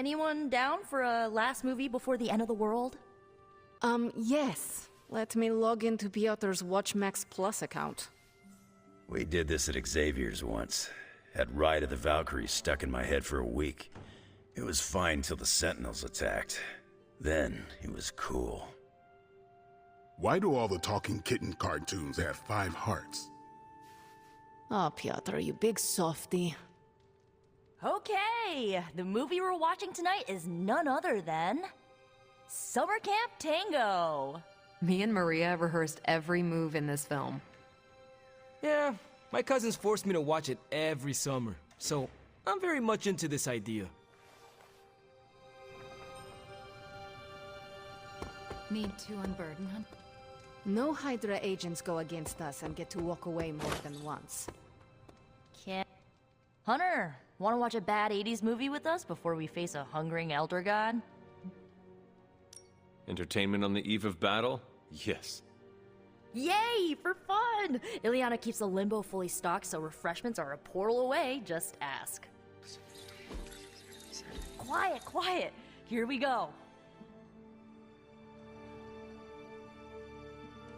Anyone down for a last movie before the end of the world? Yes. Let me log into Piotr's WatchMax Plus account. We did this at Xavier's once. Had Ride of the Valkyries stuck in my head for a week. It was fine till the Sentinels attacked. Then, it was cool. Why do all the talking kitten cartoons have 5 hearts? Oh, Piotr, you big softy. Okay, the movie we're watching tonight is none other than Summer Camp Tango. Me and Maria rehearsed every move in this film. Yeah, my cousins forced me to watch it every summer, so I'm very much into this idea. Need to unburden him? No Hydra agents go against us and get to walk away more than once. Can't... Hunter, want to watch a bad 80s movie with us before we face a hungering elder god? Entertainment on the eve of battle? Yes. Yay, for fun! Ileana keeps the limbo fully stocked, so refreshments are a portal away, just ask. Quiet, quiet! Here we go.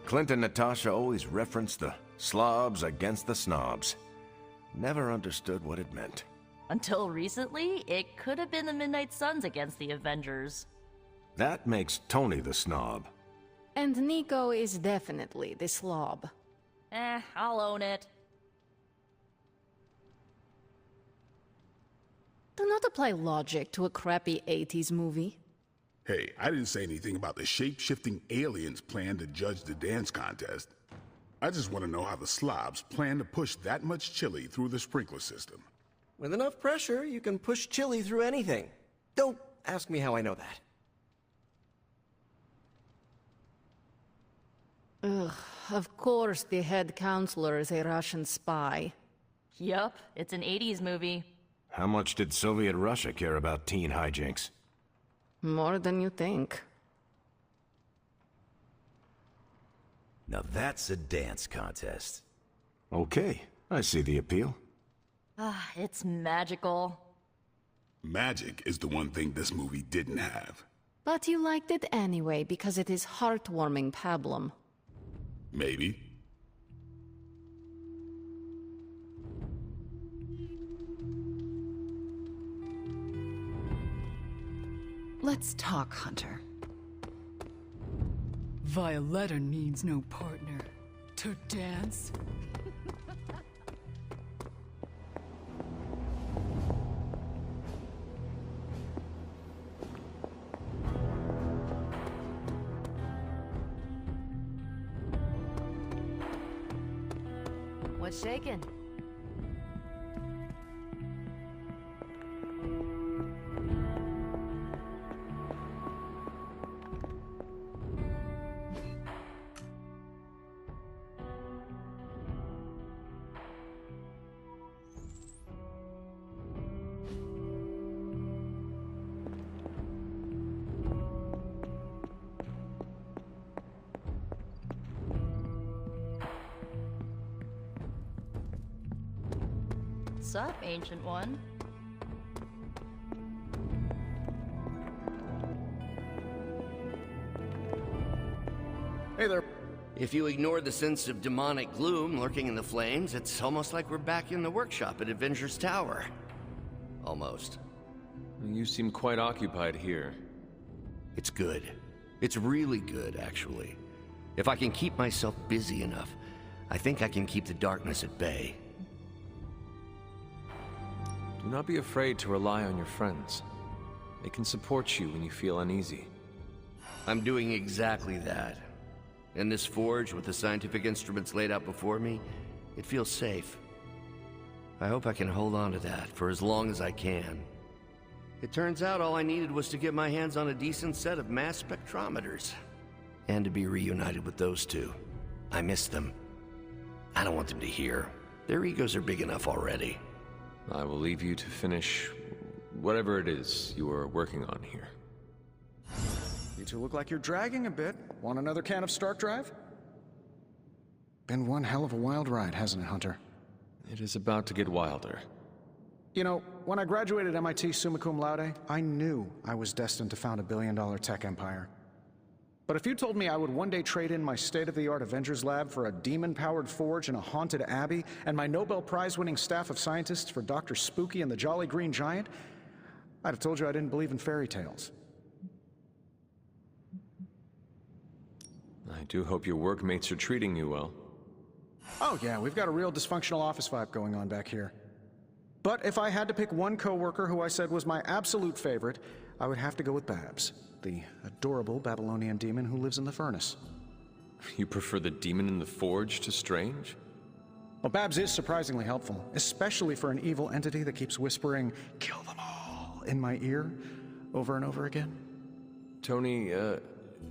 Clint and Natasha always referenced the slobs against the snobs. Never understood what it meant. Until recently, it could have been the Midnight Suns against the Avengers. That makes Tony the snob. And Nico is definitely the slob. I'll own it. Do not apply logic to a crappy 80s movie. Hey, I didn't say anything about the shape-shifting aliens' plan to judge the dance contest. I just want to know how the slobs plan to push that much chili through the sprinkler system. With enough pressure, you can push chili through anything. Don't ask me how I know that. Ugh, of course the head counselor is a Russian spy. Yup, it's an 80s movie. How much did Soviet Russia care about teen hijinks? More than you think. Now that's a dance contest. Okay, I see the appeal. It's magical. Magic is the one thing this movie didn't have. But you liked it anyway because it is heartwarming pablum. Maybe. Let's talk, Hunter. Violetta needs no partner to dance. What's shaking? What's up, Ancient One? Hey there. If you ignore the sense of demonic gloom lurking in the flames, it's almost like we're back in the workshop at Avengers Tower. Almost. You seem quite occupied here. It's good. It's really good, actually. If I can keep myself busy enough, I think I can keep the darkness at bay. Do not be afraid to rely on your friends. They can support you when you feel uneasy. I'm doing exactly that. In this forge, with the scientific instruments laid out before me, it feels safe. I hope I can hold on to that for as long as I can. It turns out all I needed was to get my hands on a decent set of mass spectrometers. And to be reunited with those two. I miss them. I don't want them to hear. Their egos are big enough already. I will leave you to finish whatever it is you are working on here. You two look like you're dragging a bit. Want another can of Stark Drive? Been one hell of a wild ride, hasn't it, Hunter? It is about to get wilder. You know, when I graduated MIT summa cum laude, I knew I was destined to found a billion-dollar tech empire. But if you told me I would one day trade in my state-of-the-art Avengers lab for a demon-powered forge in a haunted abbey and my Nobel Prize-winning staff of scientists for Dr. Spooky and the Jolly Green Giant, I'd have told you I didn't believe in fairy tales. I do hope your workmates are treating you well. Oh yeah, we've got a real dysfunctional office vibe going on back here. But if I had to pick one coworker who I said was my absolute favorite, I would have to go with Babs, the adorable Babylonian demon who lives in the furnace. You prefer the demon in the forge to Strange? Well, Babs is surprisingly helpful, especially for an evil entity that keeps whispering, "Kill them all," in my ear, over and over again. Tony,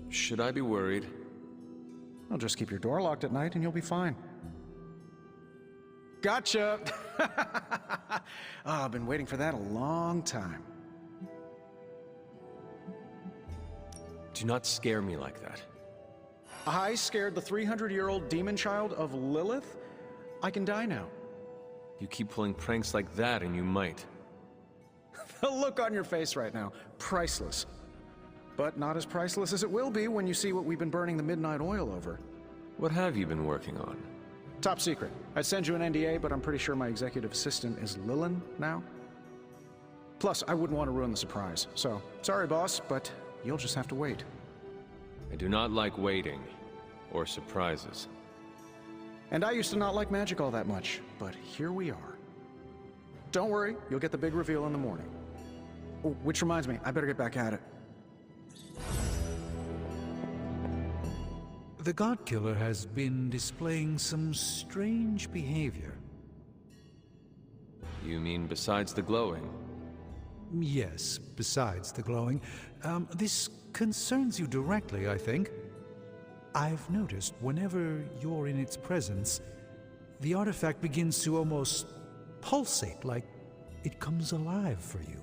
should I be worried? Well, just keep your door locked at night and you'll be fine. Gotcha! Oh, I've been waiting for that a long time. Do not scare me like that. I scared the 300-year-old demon child of Lilith? I can die now. You keep pulling pranks like that and you might. The look on your face right now, priceless. But not as priceless as it will be when you see what we've been burning the midnight oil over. What have you been working on? Top secret. I'd send you an NDA, but I'm pretty sure my executive assistant is Lillian now. Plus, I wouldn't want to ruin the surprise. So, sorry boss, but you'll just have to wait. I do not like waiting, or surprises. And I used to not like magic all that much, but here we are. Don't worry, you'll get the big reveal in the morning. Oh, which reminds me, I better get back at it. The God Killer has been displaying some strange behavior. You mean besides the glowing? Yes, besides the glowing. This concerns you directly, I think. I've noticed whenever you're in its presence, the artifact begins to almost pulsate, like it comes alive for you.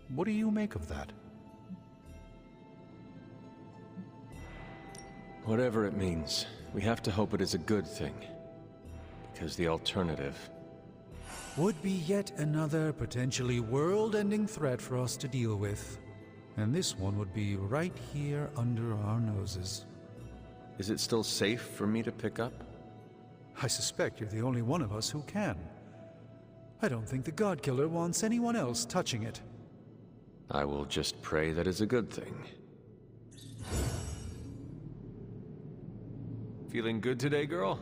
What do you make of that? Whatever it means, we have to hope it is a good thing. Because the alternative would be yet another potentially world-ending threat for us to deal with. And this one would be right here under our noses. Is it still safe for me to pick up? I suspect you're the only one of us who can. I don't think the God Killer wants anyone else touching it. I will just pray that it's a good thing. Feeling good today, girl?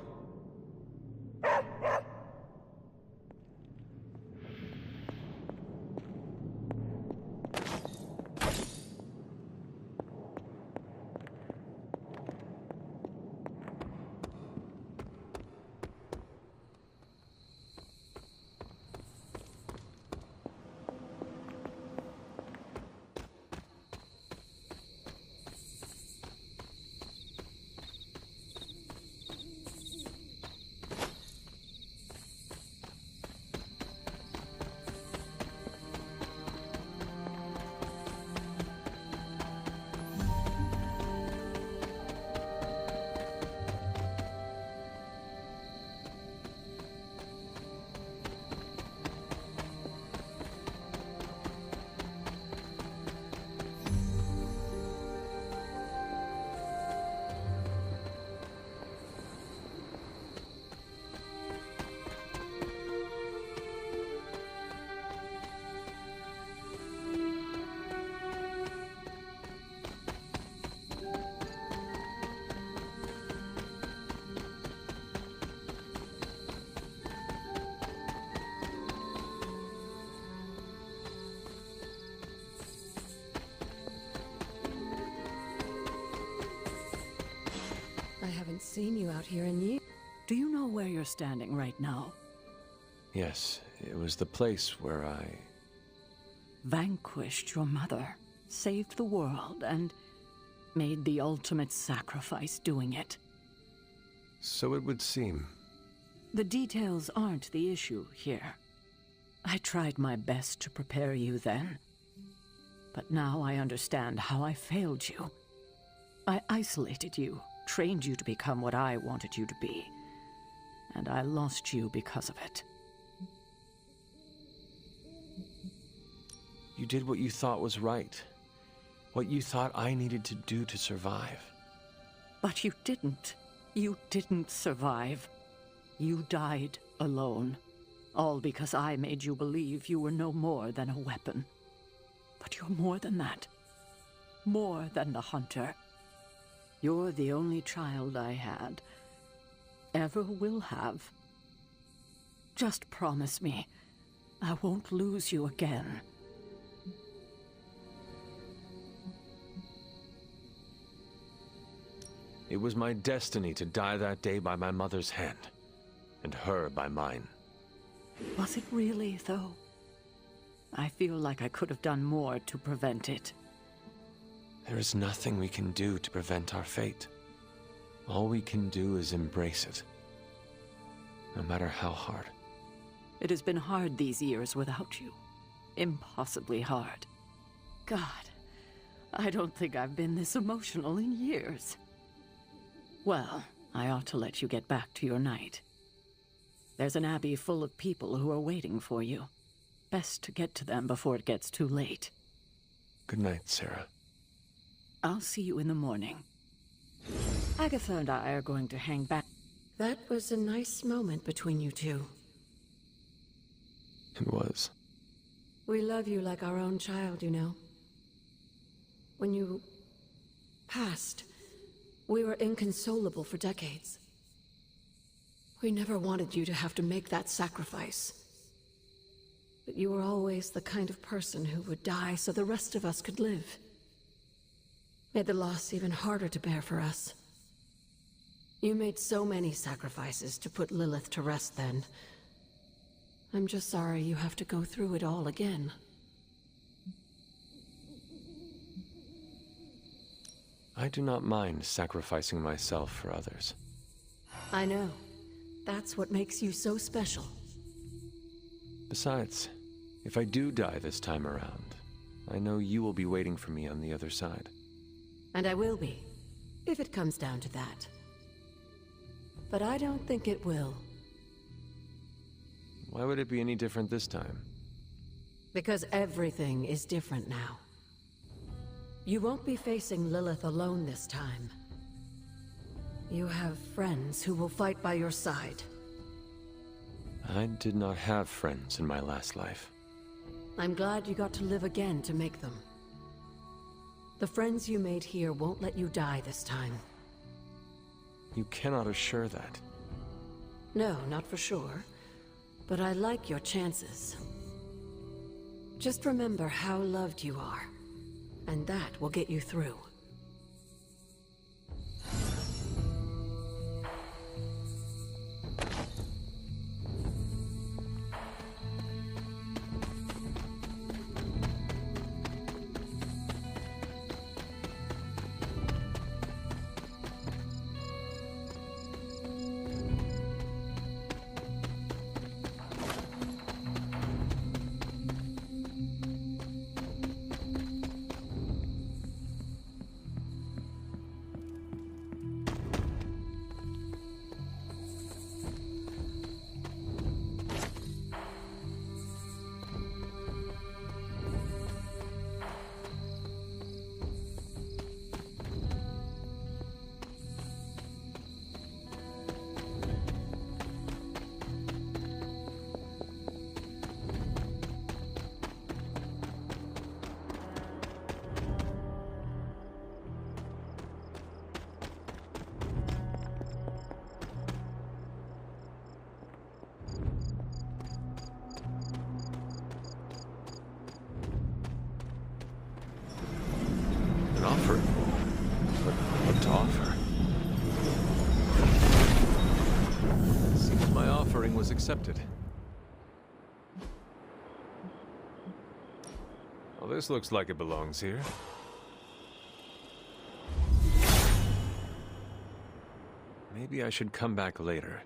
I haven't seen you out here in years. Do you know where you're standing right now? Yes, it was the place where I... Vanquished your mother, saved the world, and made the ultimate sacrifice doing it. So it would seem. The details aren't the issue here. I tried my best to prepare you then. But now I understand how I failed you. I isolated you, trained you to become what I wanted you to be. And I lost you because of it. You did what you thought was right. What you thought I needed to do to survive. But you didn't. You didn't survive. You died alone. All because I made you believe you were no more than a weapon. But you're more than that. More than the hunter. You're the only child I had. Ever will have. Just promise me, I won't lose you again. It was my destiny to die that day by my mother's hand, and her by mine. Was it really, though? I feel like I could have done more to prevent it. There is nothing we can do to prevent our fate. All we can do is embrace it, no matter how hard. It has been hard these years without you. Impossibly hard. God, I don't think I've been this emotional in years. Well, I ought to let you get back to your night. There's an abbey full of people who are waiting for you. Best to get to them before it gets too late. Good night, Sarah. I'll see you in the morning. Agatha and I are going to hang back. That was a nice moment between you two. It was. We love you like our own child, you know. When you passed, we were inconsolable for decades. We never wanted you to have to make that sacrifice. But you were always the kind of person who would die so the rest of us could live. Made the loss even harder to bear for us. You made so many sacrifices to put Lilith to rest then. I'm just sorry you have to go through it all again. I do not mind sacrificing myself for others. I know. That's what makes you so special. Besides, if I do die this time around, I know you will be waiting for me on the other side. And I will be, if it comes down to that. But I don't think it will. Why would it be any different this time? Because everything is different now. You won't be facing Lilith alone this time. You have friends who will fight by your side. I did not have friends in my last life. I'm glad you got to live again to make them. The friends you made here won't let you die this time. You cannot assure that. No, not for sure. But I like your chances. Just remember how loved you are, and that will get you through. An offering? But what to offer? Seems my offering was accepted. Well, this looks like it belongs here. Maybe I should come back later.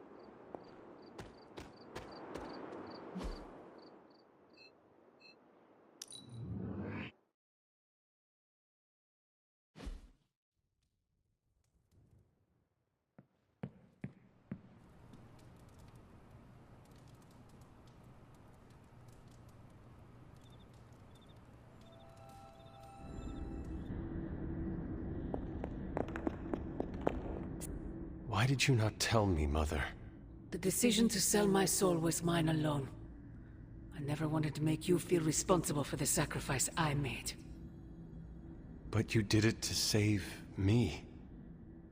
Why did you not tell me, Mother? The decision to sell my soul was mine alone. I never wanted to make you feel responsible for the sacrifice I made. But you did it to save me.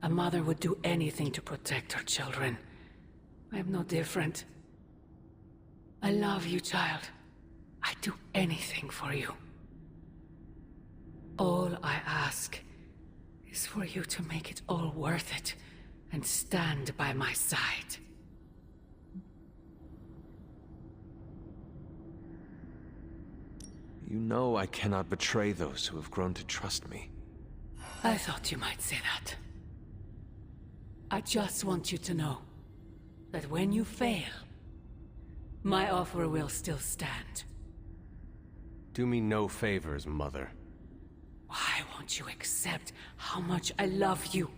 A mother would do anything to protect her children. I am no different. I love you, child. I'd do anything for you. All I ask is for you to make it all worth it and stand by my side. You know I cannot betray those who have grown to trust me. I thought you might say that. I just want you to know that when you fail, my offer will still stand. Do me no favors, Mother. Why won't you accept how much I love you?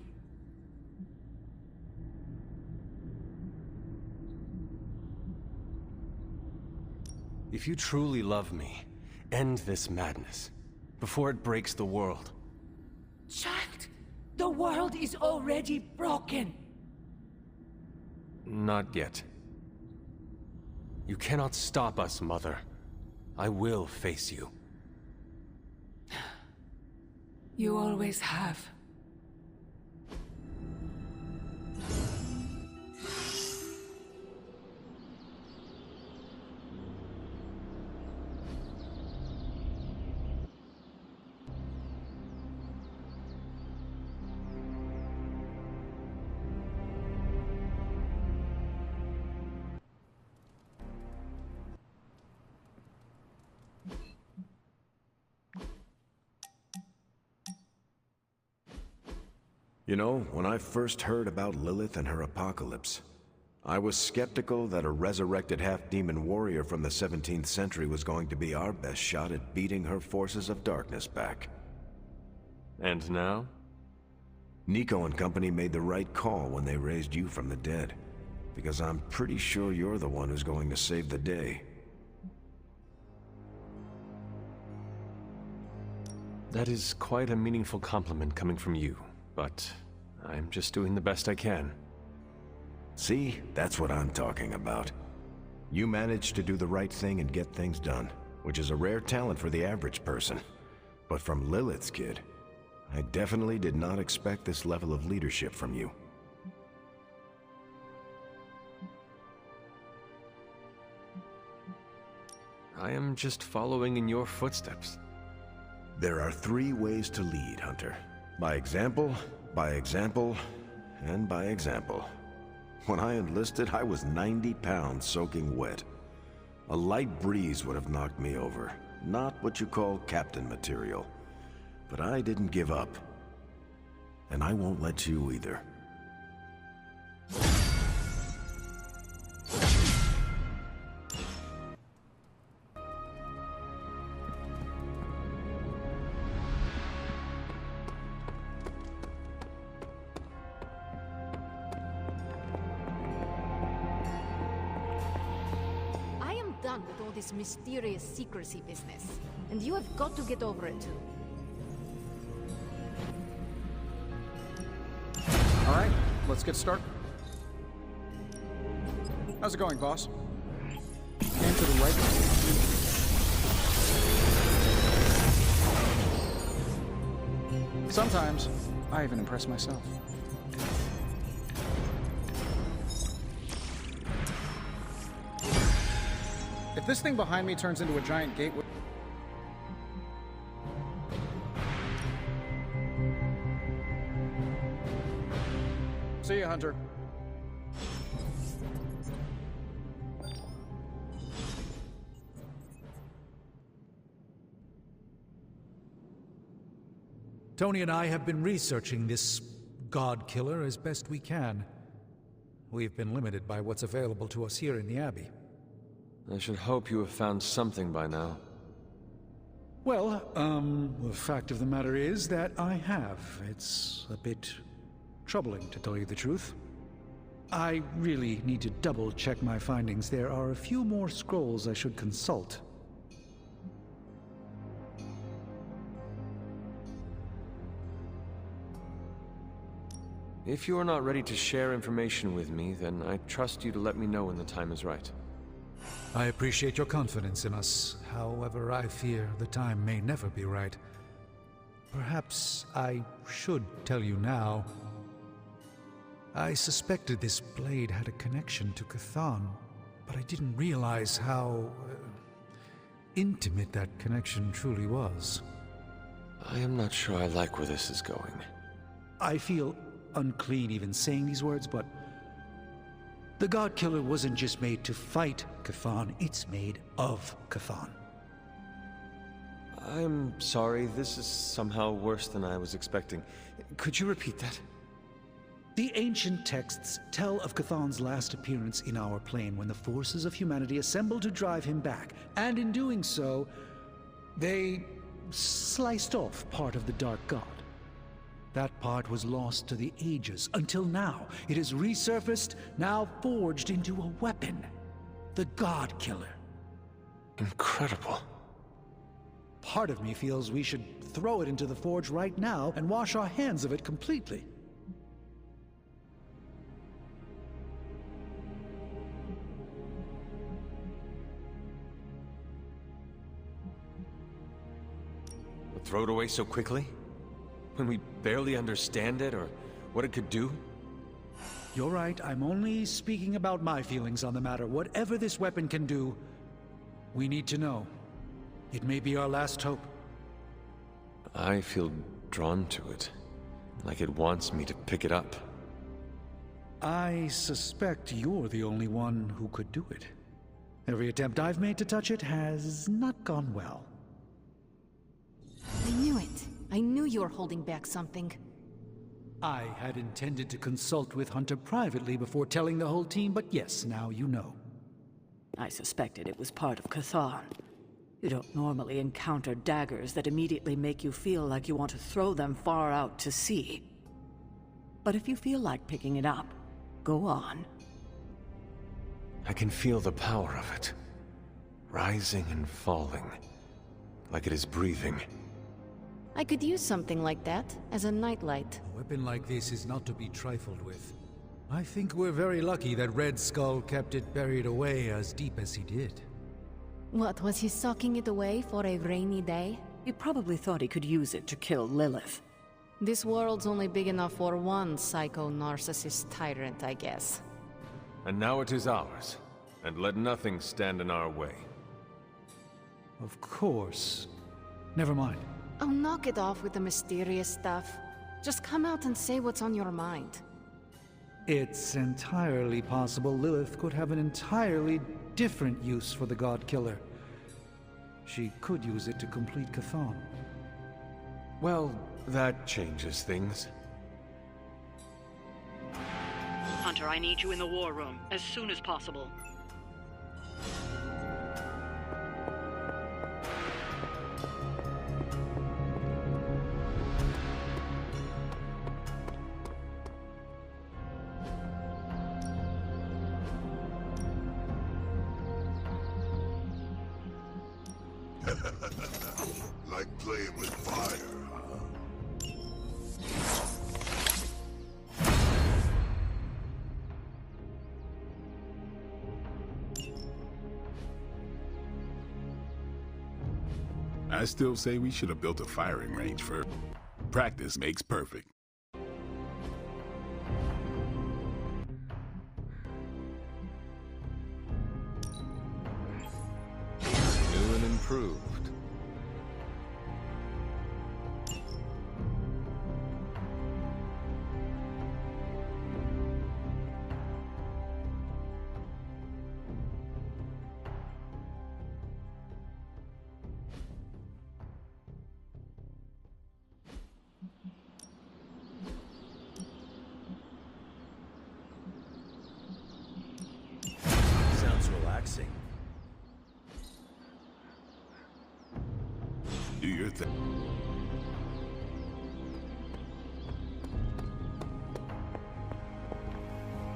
If you truly love me, end this madness before it breaks the world. Child, the world is already broken. Not yet. You cannot stop us, Mother. I will face you. You always have. You know, when I first heard about Lilith and her apocalypse, I was skeptical that a resurrected half-demon warrior from the 17th century was going to be our best shot at beating her forces of darkness back. And now? Nico and company made the right call when they raised you from the dead, because I'm pretty sure you're the one who's going to save the day. That is quite a meaningful compliment coming from you, but I'm just doing the best I can. See? That's what I'm talking about. You managed to do the right thing and get things done, which is a rare talent for the average person. But from Lilith's kid, I definitely did not expect this level of leadership from you. I am just following in your footsteps. There are 3 ways to lead, Hunter. By example, and by example. When I enlisted, I was 90 pounds soaking wet. A light breeze would have knocked me over. Not what you call captain material. But I didn't give up. And I won't let you either. With all this mysterious secrecy business. And you have got to get over it too. Alright, let's get started. How's it going, boss? Came to the right. Sometimes, I even impress myself. If this thing behind me turns into a giant gateway... See ya, Hunter. Tony and I have been researching this god killer as best we can. We've been limited by what's available to us here in the Abbey. I should hope you have found something by now. Well, the fact of the matter is that I have. It's a bit troubling, to tell you the truth. I really need to double-check my findings. There are a few more scrolls I should consult. If you are not ready to share information with me, then I trust you to let me know when the time is right. I appreciate your confidence in us. However, I fear the time may never be right. Perhaps I should tell you now. I suspected this blade had a connection to Cthon, but I didn't realize how intimate that connection truly was. I am not sure I like where this is going. I feel unclean even saying these words, but the God Killer wasn't just made to fight Cthon, it's made of Cthon. I'm sorry, this is somehow worse than I was expecting. Could you repeat that? The ancient texts tell of Cthon's last appearance in our plane when the forces of humanity assembled to drive him back, and in doing so, they sliced off part of the Dark God. That part was lost to the ages, until now. It has resurfaced, now forged into a weapon. The God Killer. Incredible. Part of me feels we should throw it into the forge right now and wash our hands of it completely. We'll throw it away so quickly? When we barely understand it or what it could do? You're right, I'm only speaking about my feelings on the matter. Whatever this weapon can do, we need to know. It may be our last hope. I feel drawn to it, like it wants me to pick it up. I suspect you're the only one who could do it. Every attempt I've made to touch it has not gone well. I knew it. I knew you were holding back something. I had intended to consult with Hunter privately before telling the whole team, but yes, now you know. I suspected it was part of Cthon. You don't normally encounter daggers that immediately make you feel like you want to throw them far out to sea. But if you feel like picking it up, go on. I can feel the power of it, rising and falling, like it is breathing. I could use something like that as a nightlight. A weapon like this is not to be trifled with. I think we're very lucky that Red Skull kept it buried away as deep as he did. What, was he socking it away for a rainy day? He probably thought he could use it to kill Lilith. This world's only big enough for one psycho-narcissist tyrant, I guess. And now it is ours, and let nothing stand in our way. Of course. Never mind. Oh, knock it off with the mysterious stuff. Just come out and say what's on your mind. It's entirely possible Lilith could have an entirely different use for the God Killer. She could use it to complete Cthon. Well, that changes things. Hunter, I need you in the war room as soon as possible. Like playing with fire, huh? I still say we should have built a firing range first. Practice makes perfect. New and improved. Sounds relaxing. Do your thing.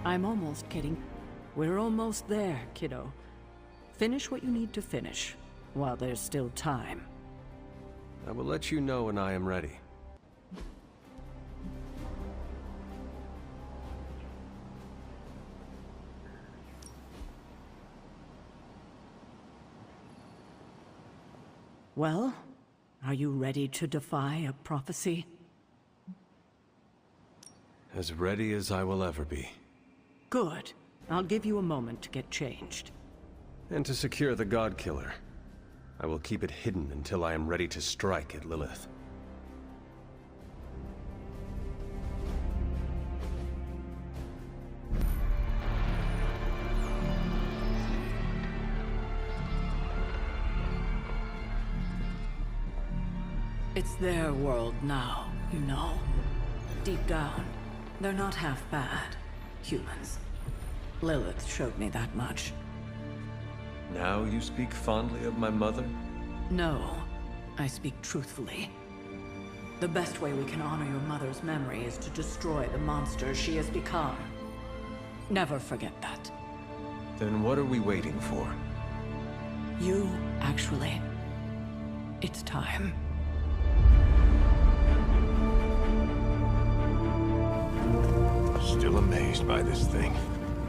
I'm almost kidding. We're almost there, kiddo. Finish what you need to finish, while there's still time. I will let you know when I am ready. Well, are you ready to defy a prophecy? As ready as I will ever be. Good. I'll give you a moment to get changed. And to secure the God Killer, I will keep it hidden until I am ready to strike at Lilith. It's their world now, you know. Deep down, they're not half bad. Humans. Lilith showed me that much. Now you speak fondly of my mother? No, I speak truthfully. The best way we can honor your mother's memory is to destroy the monster she has become. Never forget that. Then what are we waiting for? You, actually. It's time. Still amazed by this thing.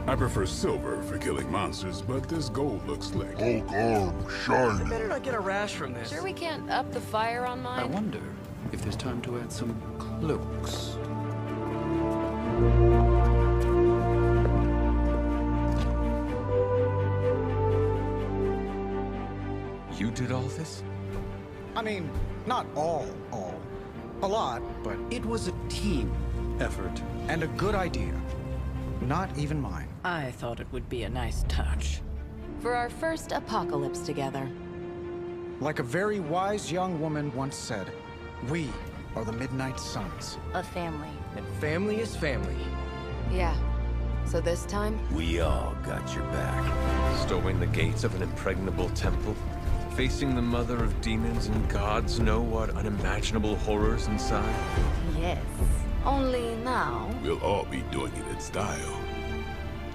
I prefer silver for killing monsters, but this gold looks slick. Hulk arm, shiny. Better not get a rash from this. Sure we can't up the fire on mine? I wonder if there's time to add some cloaks. You did all this? I mean, not all. A lot, but it was a team effort and a good idea. Not even mine. I thought it would be a nice touch. For our first apocalypse together. Like a very wise young woman once said, we are the Midnight Suns. A family. And family is family. Yeah. So this time? We all got your back. Storming the gates of an impregnable temple? Facing the mother of demons and gods know what unimaginable horrors inside? Yes. Only now... We'll all be doing it in style.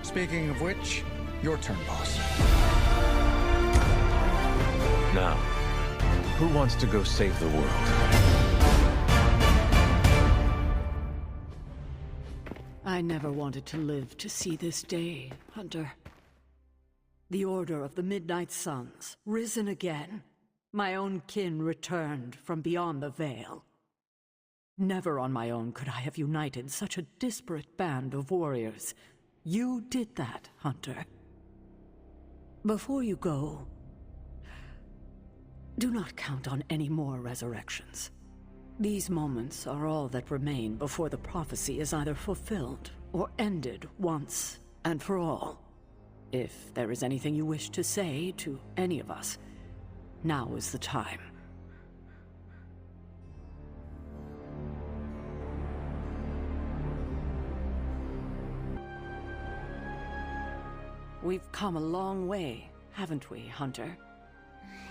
Speaking of which, your turn, boss. Now, who wants to go save the world? I never wanted to live to see this day, Hunter. The Order of the Midnight Suns, risen again. My own kin returned from beyond the veil. Never on my own could I have united such a disparate band of warriors. You did that, Hunter. Before you go, do not count on any more resurrections. These moments are all that remain before the prophecy is either fulfilled or ended once and for all. If there is anything you wish to say to any of us, now is the time. We've come a long way, haven't we, Hunter?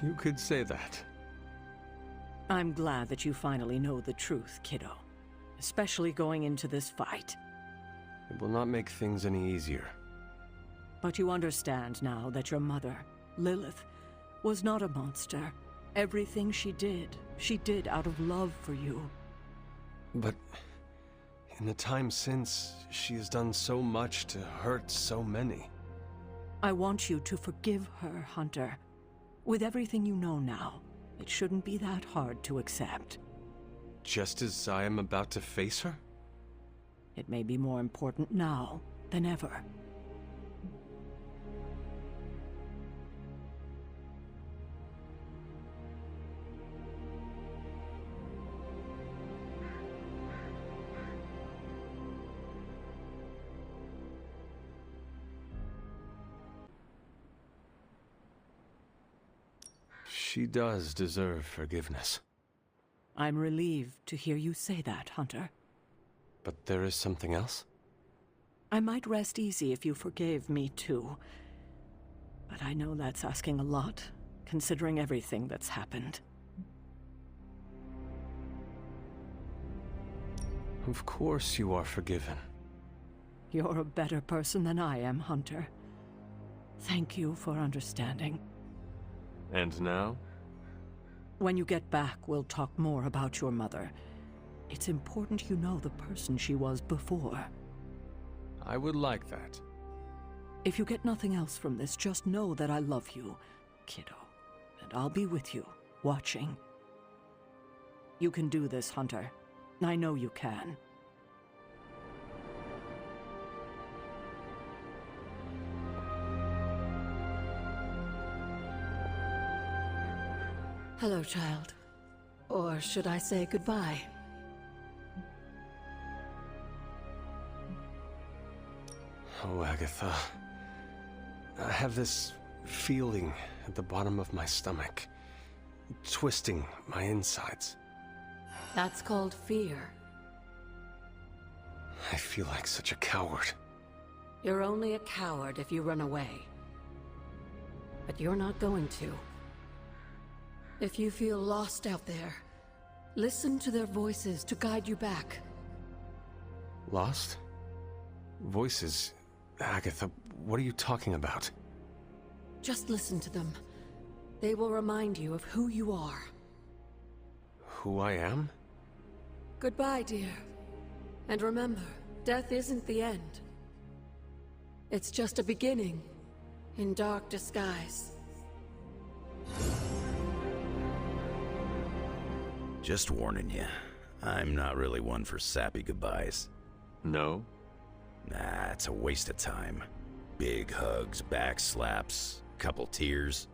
You could say that. I'm glad that you finally know the truth, kiddo. Especially going into this fight. It will not make things any easier. But you understand now that your mother, Lilith, was not a monster. Everything she did out of love for you. But in the time since, she has done so much to hurt so many. I want you to forgive her, Hunter. With everything you know now, it shouldn't be that hard to accept. Just as I am about to face her? It may be more important now than ever. She does deserve forgiveness. I'm relieved to hear you say that, Hunter. But there is something else? I might rest easy if you forgave me too. But I know that's asking a lot, considering everything that's happened. Of course you are forgiven. You're a better person than I am, Hunter. Thank you for understanding. And now? When you get back, we'll talk more about your mother. It's important you know the person she was before. I would like that. If you get nothing else from this, just know that I love you, kiddo. And I'll be with you watching. You can do this, Hunter. I know you can. Hello, child. Or should I say goodbye? Oh, Agatha. I have this feeling at the bottom of my stomach, twisting my insides. That's called fear. I feel like such a coward. You're only a coward if you run away. But you're not going to. If you feel lost out there, listen to their voices to guide you back. Lost? Voices? Agatha, what are you talking about? Just listen to them. They will remind you of who you are. Who I am? Goodbye, dear. And remember, death isn't the end. It's just a beginning, in dark disguise. Just warning you, I'm not really one for sappy goodbyes. No? Nah, it's a waste of time. Big hugs, back slaps, couple tears.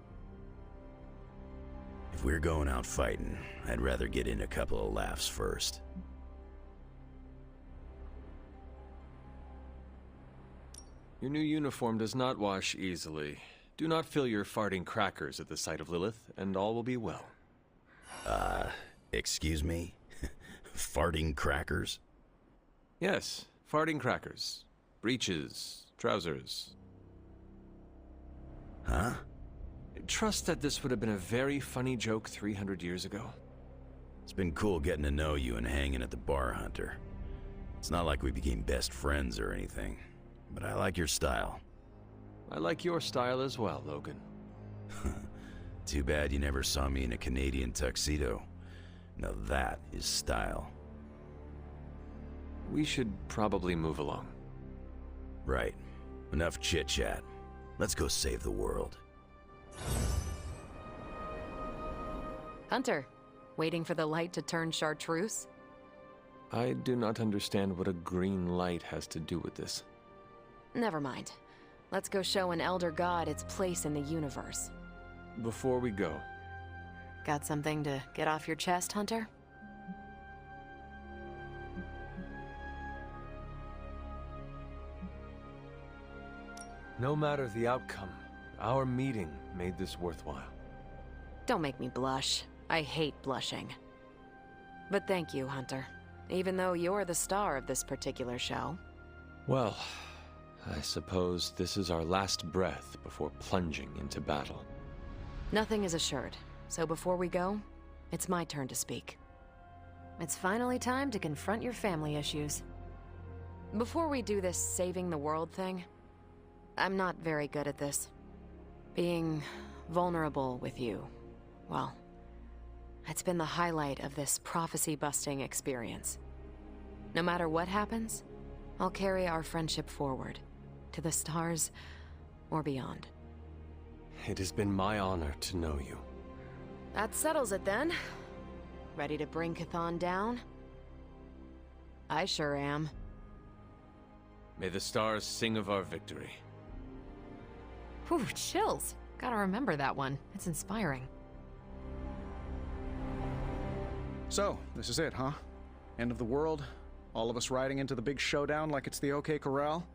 If we're going out fighting, I'd rather get in a couple of laughs first. Your new uniform does not wash easily. Do not fill your farting crackers at the sight of Lilith, and all will be well. Excuse me? Farting crackers? Yes, farting crackers. Breeches, trousers. Huh? Trust that this would have been a very funny joke 300 years ago. It's been cool getting to know you and hanging at the bar, Hunter. It's not like we became best friends or anything, but I like your style. I like your style as well, Logan. Too bad you never saw me in a Canadian tuxedo. Now that is style. We should probably move along. Right. Enough chit-chat. Let's go save the world. Hunter, waiting for the light to turn chartreuse? I do not understand what a green light has to do with this. Never mind. Let's go show an elder god its place in the universe. Before we go, Got something to get off your chest, Hunter? no matter the outcome, our meeting made this worthwhile. Don't make me blush. I hate blushing. But thank you, Hunter. Even though you're the star of this particular show. Well, I suppose this is our last breath before plunging into battle. Nothing is assured, so before we go, it's my turn to speak. It's finally time to confront your family issues. Before we do this saving the world thing, I'm not very good at this. Being vulnerable with you, well, it's been the highlight of this prophecy-busting experience. No matter what happens, I'll carry our friendship forward, to the stars or beyond. It has been my honor to know you. That settles it then. Ready to bring Chthon down? I sure am. May the stars sing of our victory. Whew, chills. Gotta remember that one. It's inspiring. So, this is it, huh? End of the world? All of us riding into the big showdown like it's the OK Corral?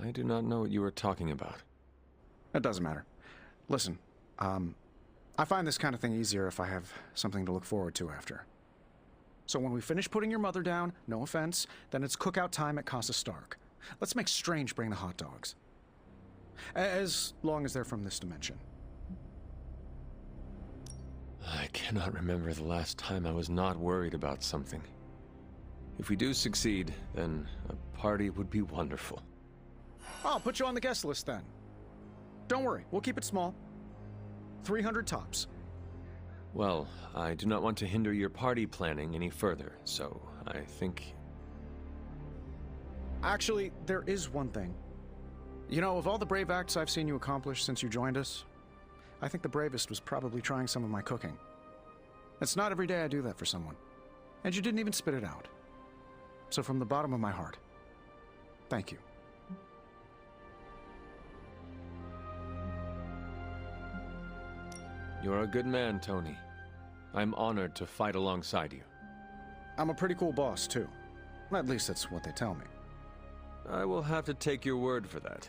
I do not know what you are talking about. It doesn't matter. Listen, I find this kind of thing easier if I have something to look forward to after. So when we finish putting your mother down, no offense, then it's cookout time at Casa Stark. Let's make Strange bring the hot dogs. As long as they're from this dimension. I cannot remember the last time I was not worried about something. If we do succeed, then a party would be wonderful. I'll put you on the guest list then. Don't worry, we'll keep it small. 300 tops. Well, I do not want to hinder your party planning any further, so I think... Actually, there is one thing. You know, of all the brave acts I've seen you accomplish since you joined us, I think the bravest was probably trying some of my cooking. It's not every day I do that for someone. And you didn't even spit it out. So from the bottom of my heart, thank you. You're a good man, Tony. I'm honored to fight alongside you. I'm a pretty cool boss, too. At least that's what they tell me. I will have to take your word for that.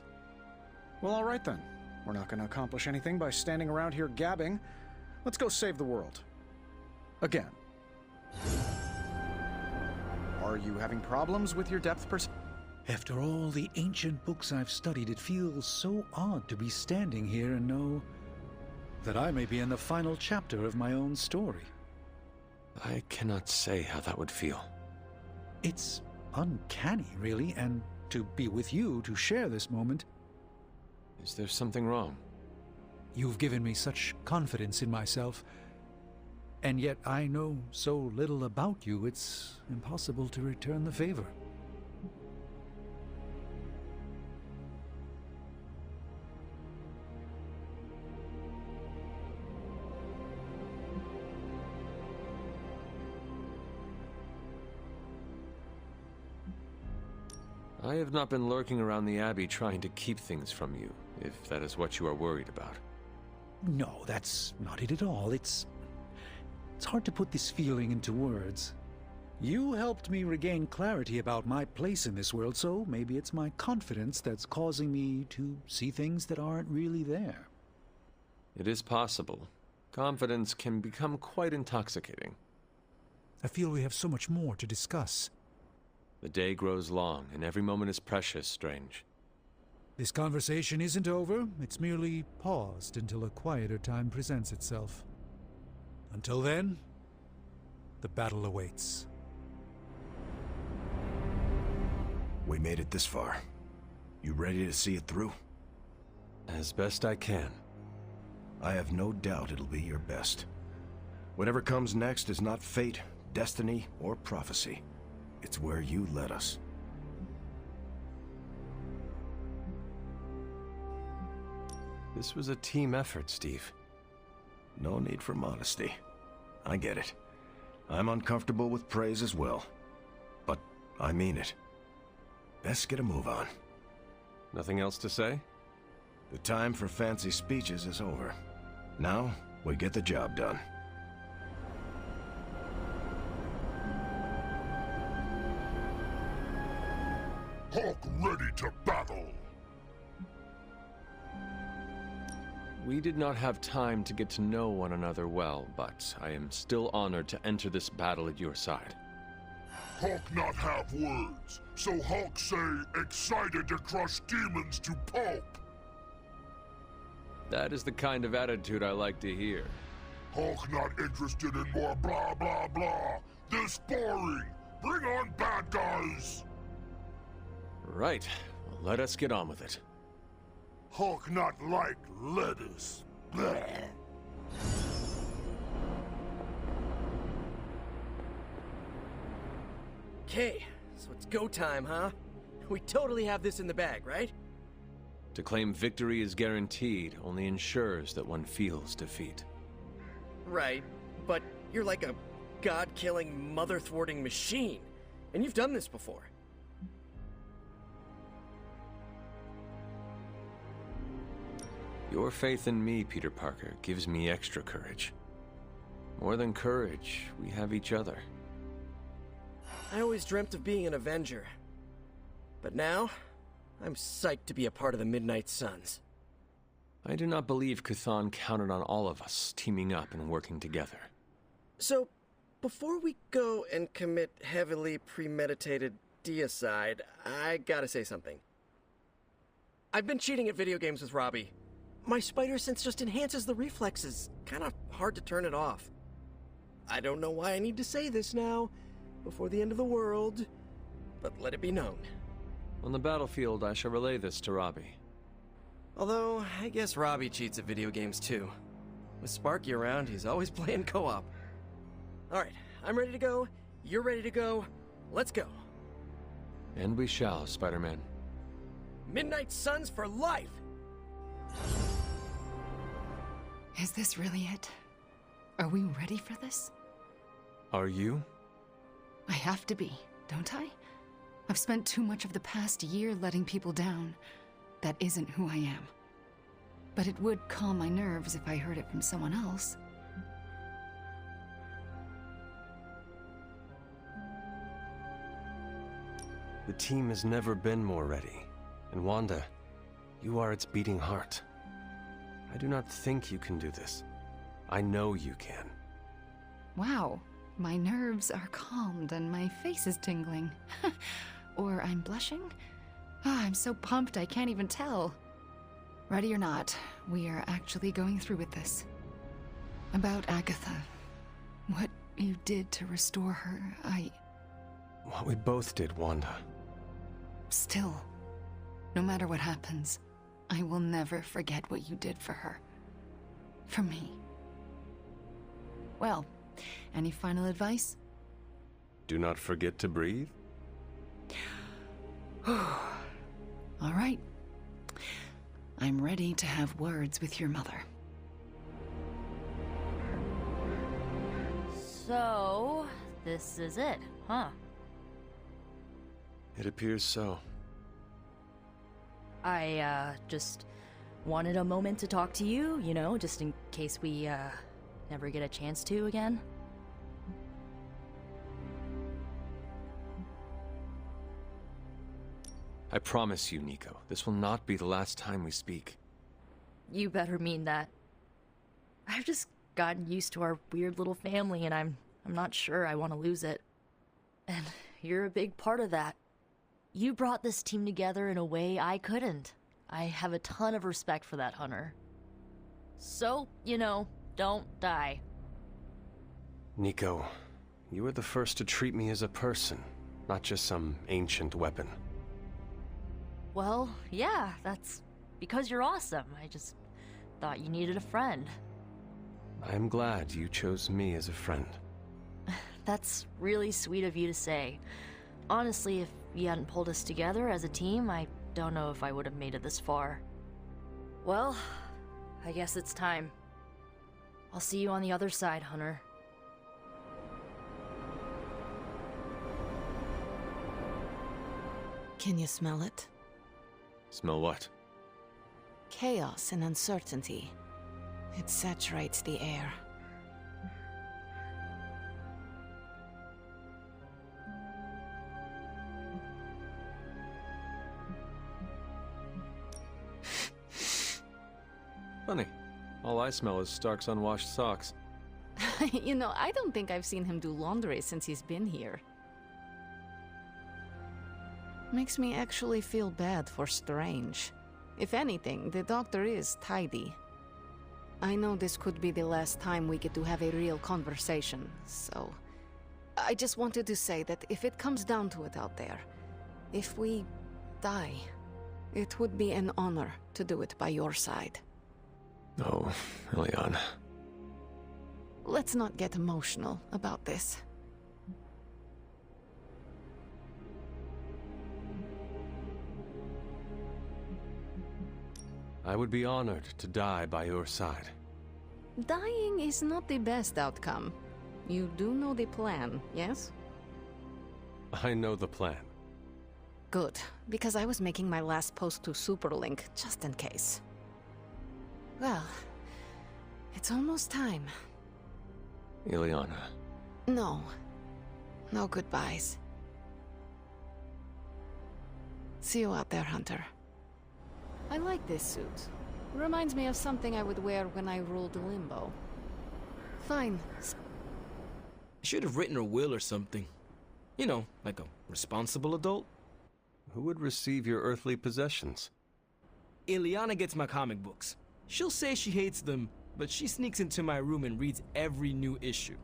Well, all right then. We're not going to accomplish anything by standing around here gabbing. Let's go save the world. Again. Are you having problems with your depth perception? After all the ancient books I've studied, it feels so odd to be standing here and know that I may be in the final chapter of my own story. I cannot say how that would feel. It's uncanny, really, and to be with you to share this moment. Is there something wrong? You've given me such confidence in myself, and yet I know so little about you, it's impossible to return the favor. I have not been lurking around the Abbey trying to keep things from you, if that is what you are worried about. No, that's not it at all. It's hard to put this feeling into words. You helped me regain clarity about my place in this world, so maybe it's my confidence that's causing me to see things that aren't really there. It is possible. Confidence can become quite intoxicating. I feel we have so much more to discuss. The day grows long, and every moment is precious, Strange. This conversation isn't over. It's merely paused until a quieter time presents itself. Until then, the battle awaits. We made it this far. You ready to see it through? As best I can. I have no doubt it'll be your best. Whatever comes next is not fate, destiny, or prophecy. It's where you led us. This was a team effort, Steve. No need for modesty. I get it. I'm uncomfortable with praise as well. But I mean it. Best get a move on. Nothing else to say? The time for fancy speeches is over. Now, we get the job done. Hulk ready to battle! We did not have time to get to know one another well, but I am still honored to enter this battle at your side. Hulk not have words, so Hulk say excited to crush demons to pulp. That is the kind of attitude I like to hear. Hulk not interested in more blah blah blah. This boring. Bring on bad guys. Right. Well, let us get on with it. Hulk not like lettuce. Blah. Okay, so it's go time, huh? We totally have this in the bag, right? To claim victory is guaranteed only ensures that one feels defeat. Right, but you're like a god-killing, mother-thwarting machine. And you've done this before. Your faith in me, Peter Parker, gives me extra courage. More than courage, we have each other. I always dreamt of being an Avenger. But now, I'm psyched to be a part of the Midnight Suns. I do not believe Cthulhu counted on all of us teaming up and working together. So, before we go and commit heavily premeditated deicide, I gotta say something. I've been cheating at video games with Robbie. My spider sense just enhances the reflexes. Kinda hard to turn it off. I don't know why I need to say this now, before the end of the world, but let it be known. On the battlefield, I shall relay this to Robbie. Although, I guess Robbie cheats at video games too. With Sparky around, he's always playing co-op. Alright, I'm ready to go, you're ready to go, let's go. And we shall, Spider-Man. Midnight Suns for life! Is this really it? Are we ready for this? Are you? I have to be, don't I? I've spent too much of the past year letting people down. That isn't who I am. But it would calm my nerves if I heard it from someone else. The team has never been more ready. And Wanda, you are its beating heart. I do not think you can do this. I know you can. Wow, my nerves are calmed and my face is tingling. Or I'm blushing? Ah, I'm so pumped I can't even tell. Ready or not, we are actually going through with this. About Agatha. What you did to restore her, What we both did, Wanda. Still, no matter what happens, I will never forget what you did for her. For me. Well, any final advice? Do not forget to breathe. All right. I'm ready to have words with your mother. So, this is it, huh? It appears so. I, just wanted a moment to talk to you, you know, just in case we, never get a chance to again. I promise you, Nico, this will not be the last time we speak. You better mean that. I've just gotten used to our weird little family, and I'm not sure I want to lose it. And you're a big part of that. You brought this team together in a way I couldn't. I have a ton of respect for that, Hunter. So, you know, don't die. Nico, you were the first to treat me as a person, not just some ancient weapon. Well, yeah, that's because you're awesome. I just thought you needed a friend. I am glad you chose me as a friend. That's really sweet of you to say. Honestly, if you hadn't pulled us together as a team, I don't know if I would have made it this far. Well, I guess it's time. I'll see you on the other side, Hunter. Can you smell it? Smell what? Chaos and uncertainty. It saturates the air. Funny. All I smell is Stark's unwashed socks. You know, I don't think I've seen him do laundry since he's been here. Makes me actually feel bad for Strange. If anything, the doctor is tidy. I know this could be the last time we get to have a real conversation, so... I just wanted to say that if it comes down to it out there, if we die, it would be an honor to do it by your side. Oh, Eliana. Let's not get emotional about this. I would be honored to die by your side. Dying is not the best outcome. You do know the plan, yes? I know the plan. Good, because I was making my last post to Superlink, just in case. Well, it's almost time. Eliana. No. No goodbyes. See you out there, Hunter. I like this suit. Reminds me of something I would wear when I ruled Limbo. Fine. I should have written a will or something. You know, like a responsible adult. Who would receive your earthly possessions? Ileana gets my comic books. She'll say she hates them, but she sneaks into my room and reads every new issue.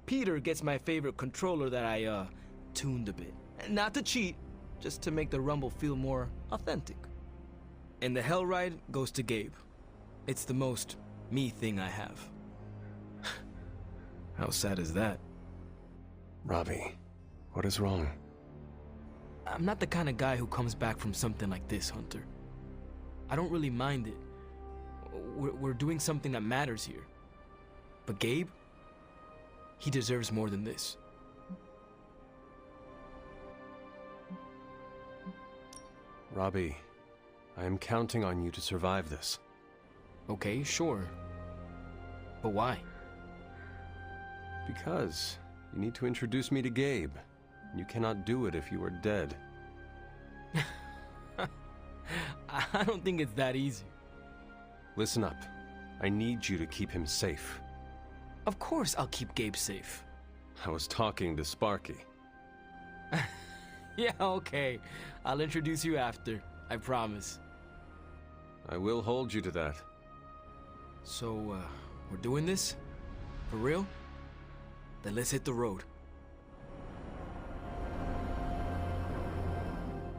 Peter gets my favorite controller that I, tuned a bit. Not to cheat, just to make the rumble feel more authentic. And the Hell Ride goes to Gabe. It's the most me thing I have. How sad is that? Robbie, what is wrong? I'm not the kind of guy who comes back from something like this, Hunter. I don't really mind it. We're doing something that matters here. But Gabe? He deserves more than this. Robbie, I am counting on you to survive this. Okay, sure. But why? Because you need to introduce me to Gabe. You cannot do it if you are dead. I don't think it's that easy. Listen up. I need you to keep him safe. Of course I'll keep Gabe safe. I was talking to Sparky. Yeah, okay. I'll introduce you after. I promise. I will hold you to that. So, we're doing this? For real? Then let's hit the road.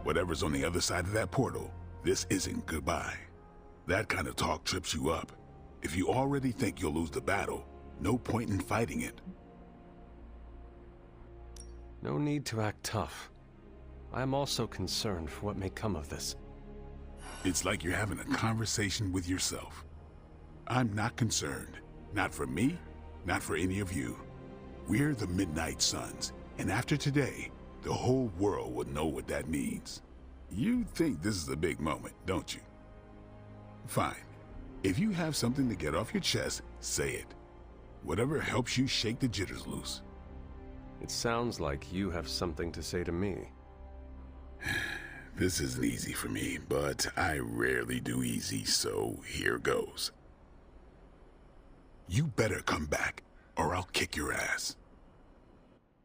Whatever's on the other side of that portal, this isn't goodbye. That kind of talk trips you up. If you already think you'll lose the battle, no point in fighting it. No need to act tough. I am also concerned for what may come of this. It's like you're having a conversation with yourself. I'm not concerned. Not for me, not for any of you. We're the Midnight Suns, and after today, the whole world will know what that means. You think this is a big moment, don't you? Fine. If you have something to get off your chest, say it. Whatever helps you shake the jitters loose. It sounds like you have something to say to me. This isn't easy for me, but I rarely do easy, so here goes. You better come back, or I'll kick your ass.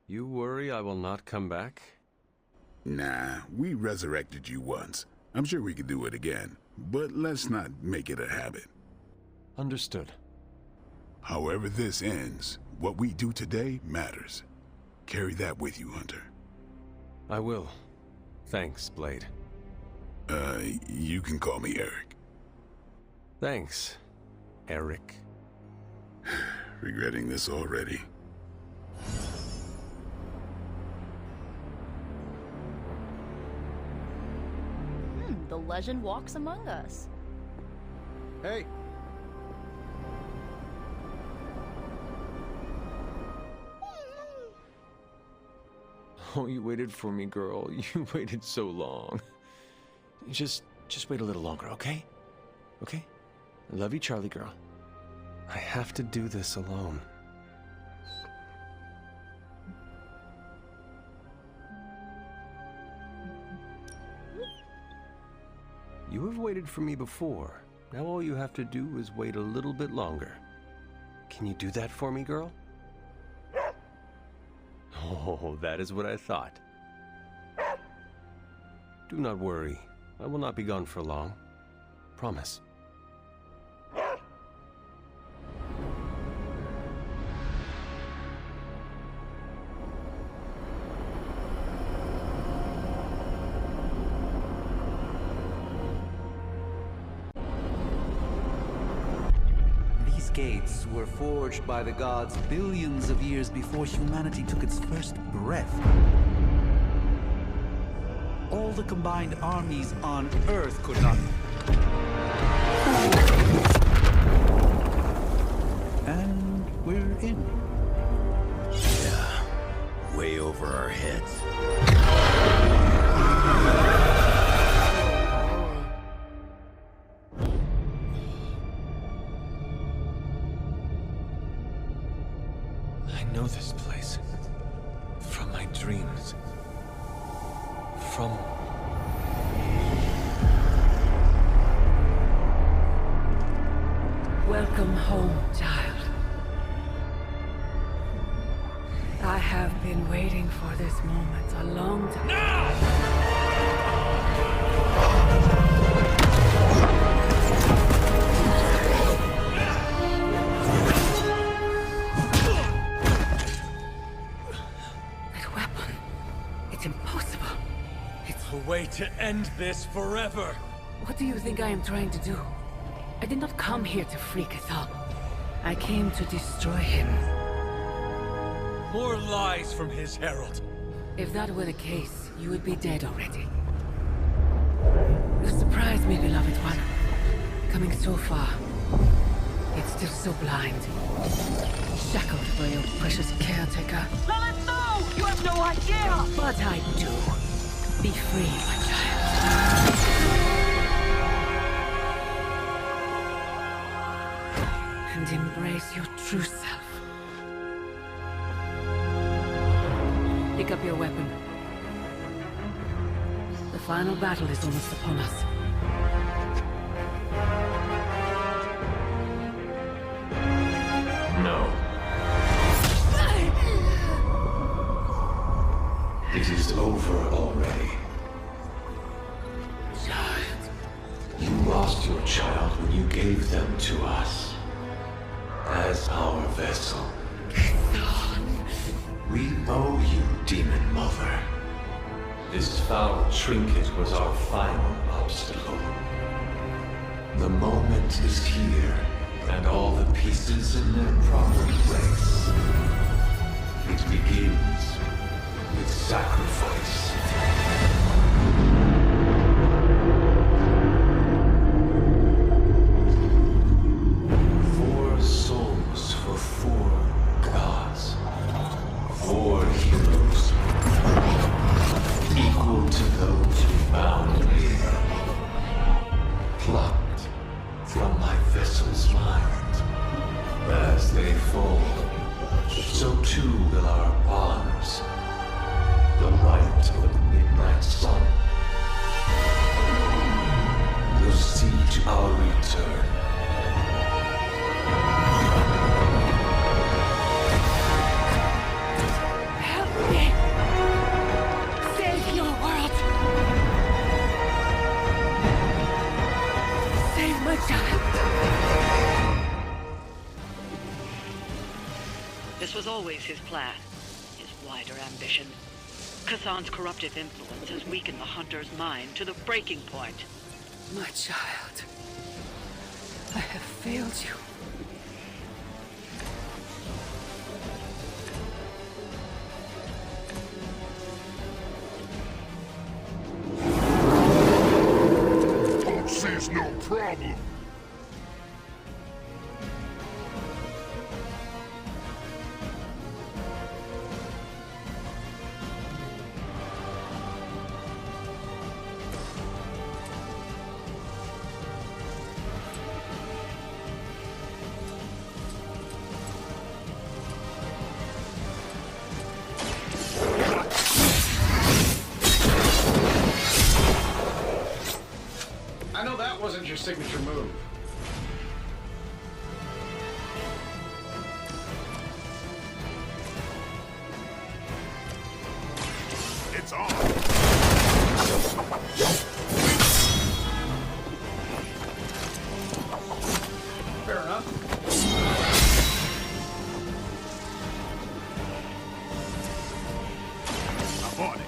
You worry I will not come back? Nah, we resurrected you once. I'm sure we could do it again, but let's not make it a habit. Understood. However this ends, what we do today matters. Carry that with you, Hunter. I will. Thanks, Blade. You can call me Eric. Thanks, Eric. Regretting this already. The legend walks among us. Hey. Oh, you waited for me, girl. You waited so long. Just wait a little longer, okay? Okay? I love you, Charlie girl. I have to do this alone. You have waited for me before. Now all you have to do is wait a little bit longer. Can you do that for me, girl? Oh, that is what I thought. Do not worry. I will not be gone for long. Promise. These gates were forged by the gods billions of years before humanity took its first breath. All the combined armies on Earth could not... And we're in. Yeah, way over our heads. I know this place. From my dreams. From... Welcome home, child. I have been waiting for this moment a long time. That weapon, it's impossible. It's a way to end this forever. What do you think I am trying to do? I did not come here to freak Ethel. I came to destroy him. More lies from his herald. If that were the case, you would be dead already. You surprised me, beloved one. Coming so far. It's Still so blind. Shackled by your precious caretaker. Let it go! You have no idea! But I do. Be free, my child. And embrace your true self. Pick up your weapon. The final battle is almost upon us. No. It is over already. Child. You lost your child when you gave them to us. As our vessel. We owe you, Demon Mother. This foul trinket was our final obstacle. The moment is here, and all the pieces in their proper place. It begins with sacrifice. Four souls for four gods. Four heroes. Equal to those who bound me. Plucked from my vessel's mind. As they fall, so too will our bonds. The light of the midnight sun will see to our return. Help me! Save your world! Save my child! This was always his plan, his wider ambition. Kazan's corruptive influence has weakened the Hunter's mind to the breaking point. My child, I have failed you. Pop sees no problem. I know that wasn't your signature move. It's on. Fair enough. I'm on it.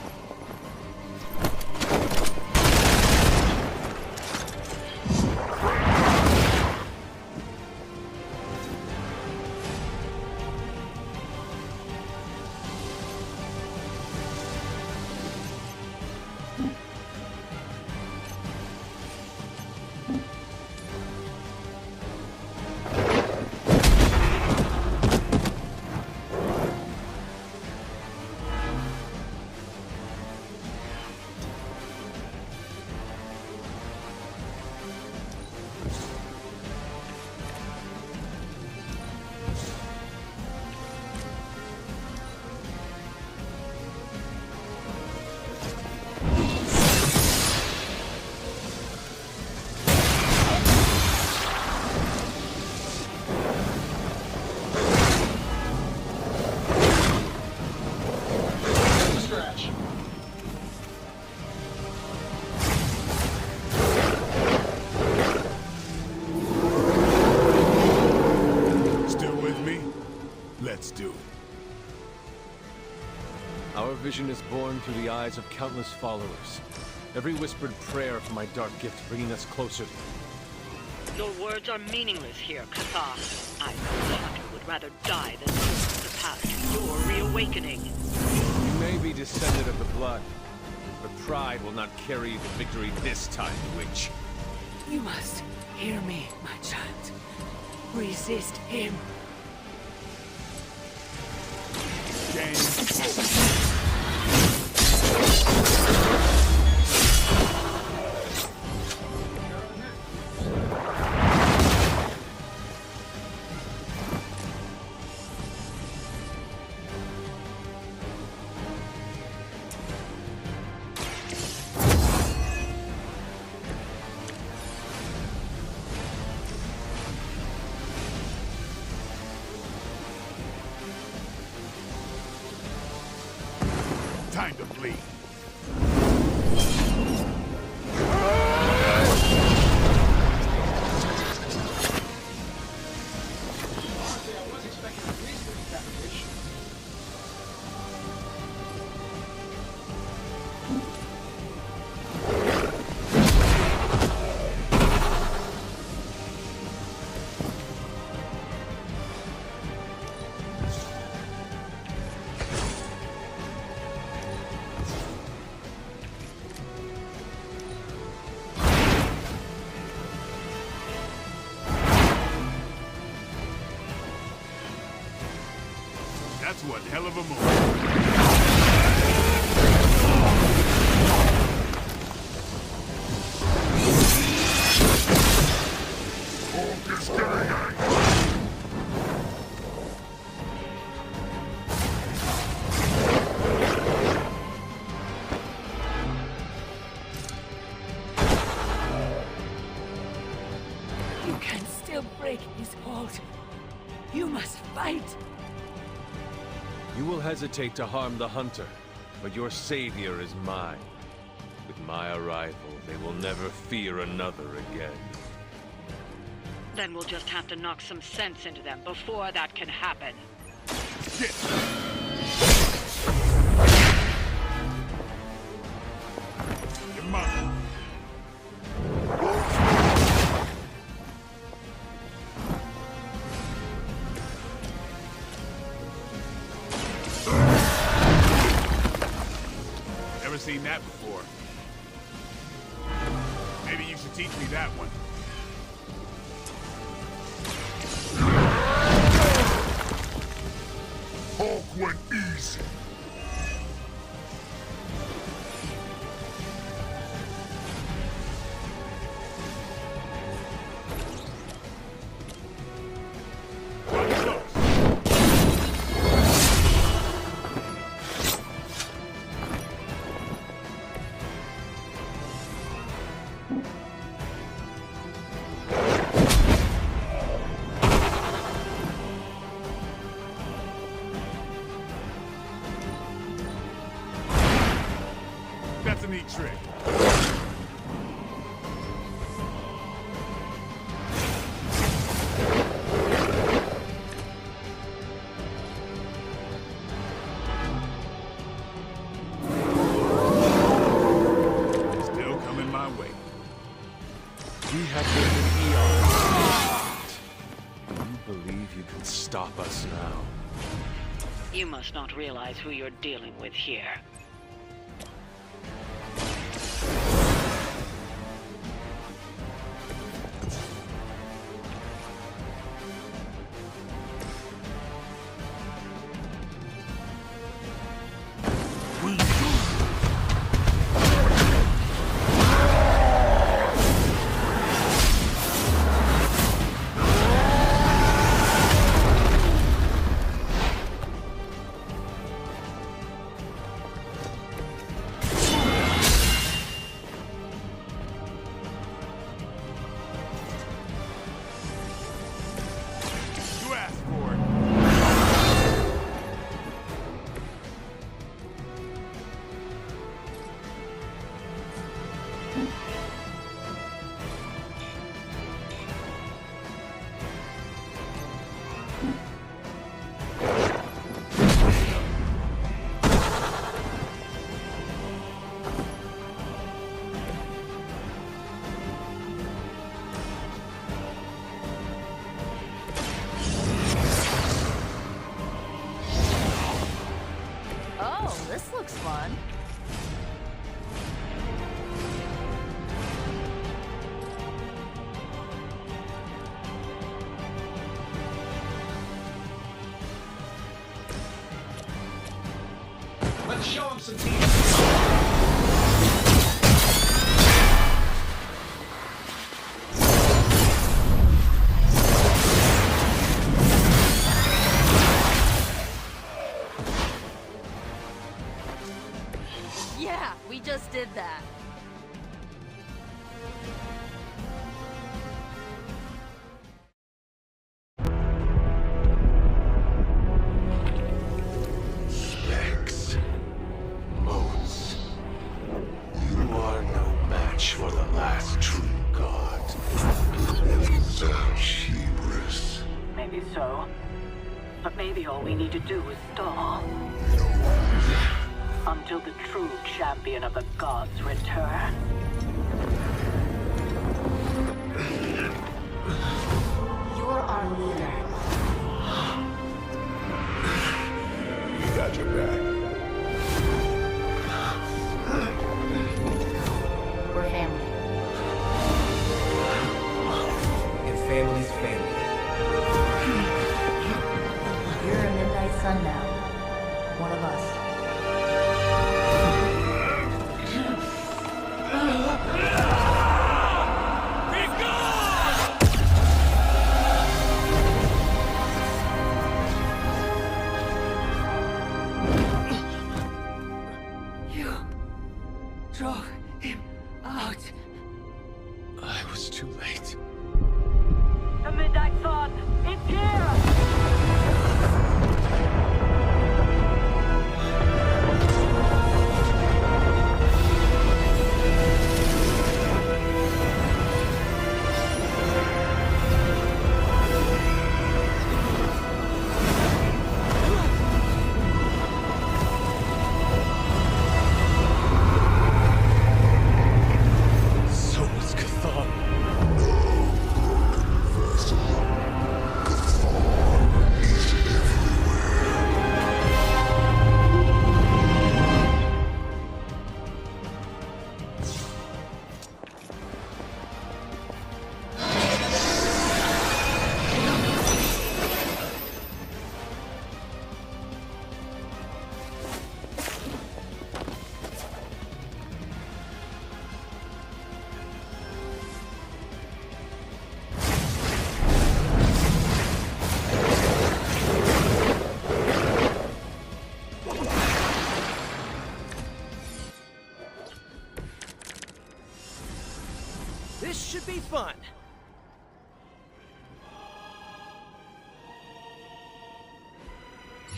Our vision is born through the eyes of countless followers. Every whispered prayer from my dark gift bringing us closer. Your words are meaningless here, Kazan. I know the Hunter would rather die than lose the path to your reawakening. You may be descendant of the blood, but pride will not carry you to victory this time, witch. You must hear me, my child. Resist him. Game over. Time to bleed. That's one hell of a move. Hulk is getting angry. You can still break his hold. You must fight. You will hesitate to harm the hunter, but your savior is mine. With my arrival, they will never fear another again. Then we'll just have to knock some sense into them before that can happen. Come on. Never seen that before. Maybe you should teach me that one. Hulk went easy. That's a neat trick. Still coming my way. We have been eons. Do you believe you can stop us now? You must not realize who you're dealing with here. Oh, this looks fun. Let's show him some teeth. Yeah, we just did that. Specs. Motes. You are no match for the last true god. Hubris. Maybe so. But maybe all we need to do is stall. Until the true champion of the gods return. You're our leader. We got your back. We're family. And family's family. You're a midnight sun now. One of us. You drove him out. I was too late. The Midnight Sun, it's here! So is Cathar. This should be fun.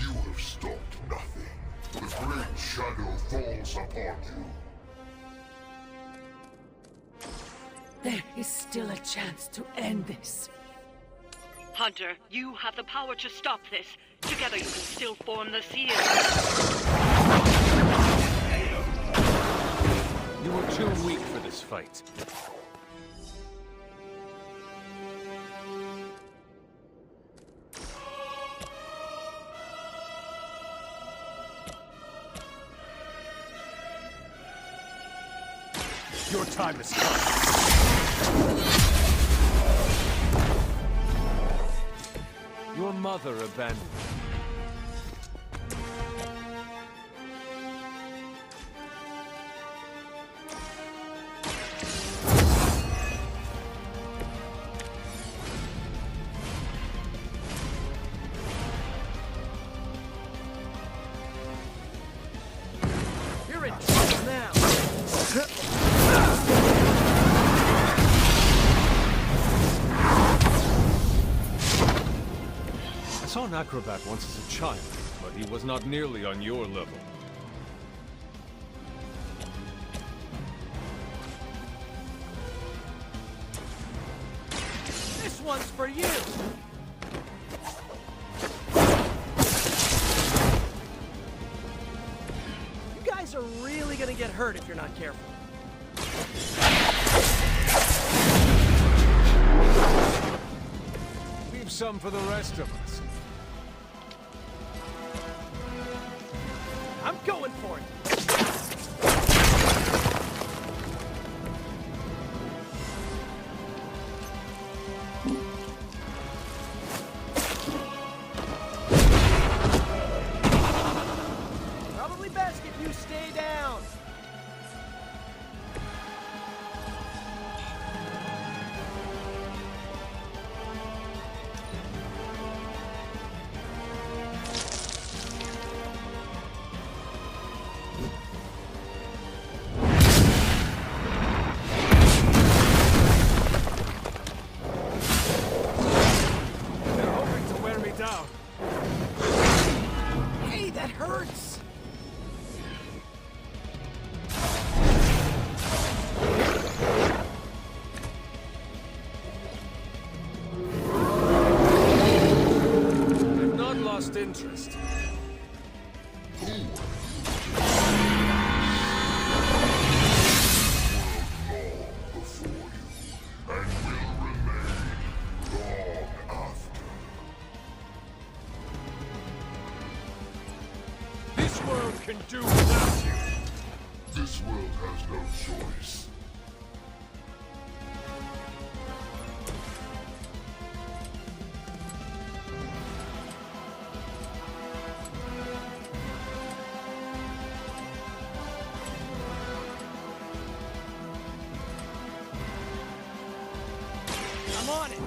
You have stopped nothing. The great shadow falls upon you. There is still a chance to end this. Hunter, you have the power to stop this. Together you can still form the seal. You were too weak for this fight. Your time has come. Your mother abandoned you. You're in trouble now. I saw an acrobat once as a child, but he was not nearly on your level. This one's for you. You guys are really gonna get hurt if you're not careful. Leave some for the rest of us. I'm going for it. Probably best if world can do without you. This world has no choice. I'm on it!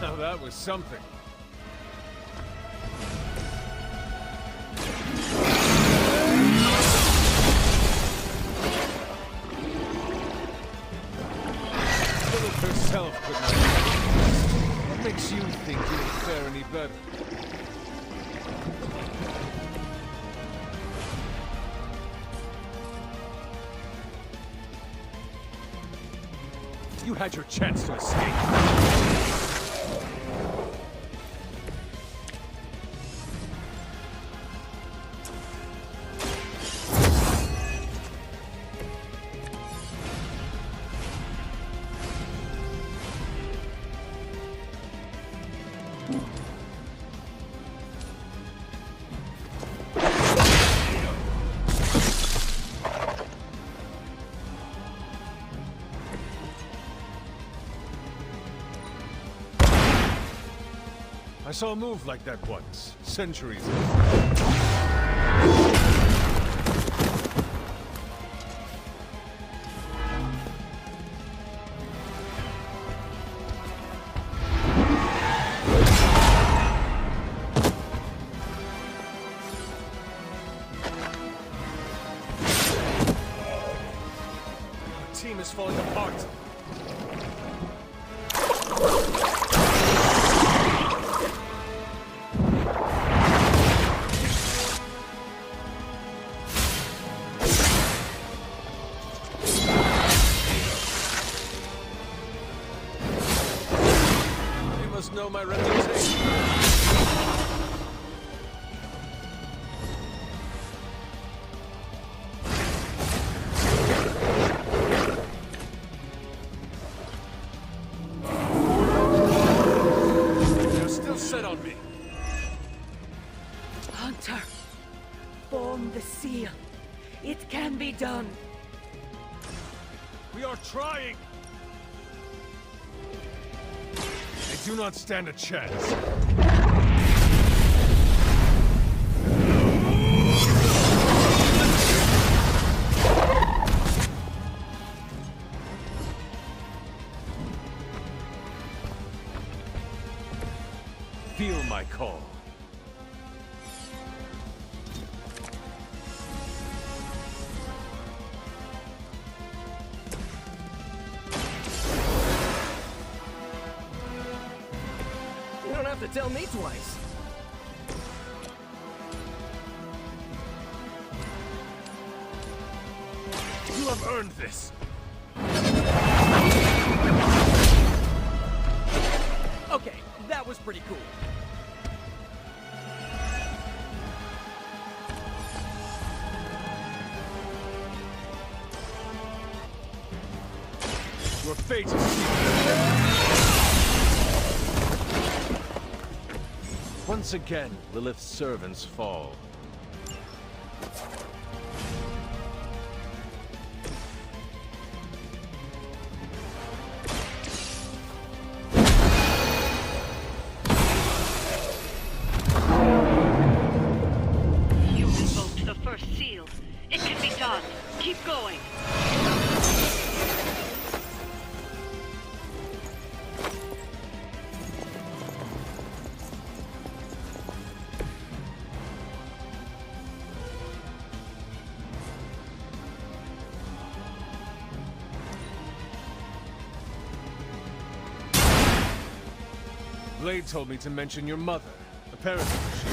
Now that was something. Lilith herself could not. What makes you think you will fare any better? You had your chance to escape. I saw a move like that once, centuries ago. Our team is falling apart. Know my reputation. You're still set on me. Hunter, form the seal. It can be done. We are trying. They do not stand a chance. Feel my call. You don't have to tell me twice. You have earned this. Okay, that was pretty cool. Your fate is sealed. Once again, Lilith's servants fall. You invoked the first seal. It can be done. Keep going. Blade told me to mention your mother. Apparently, she...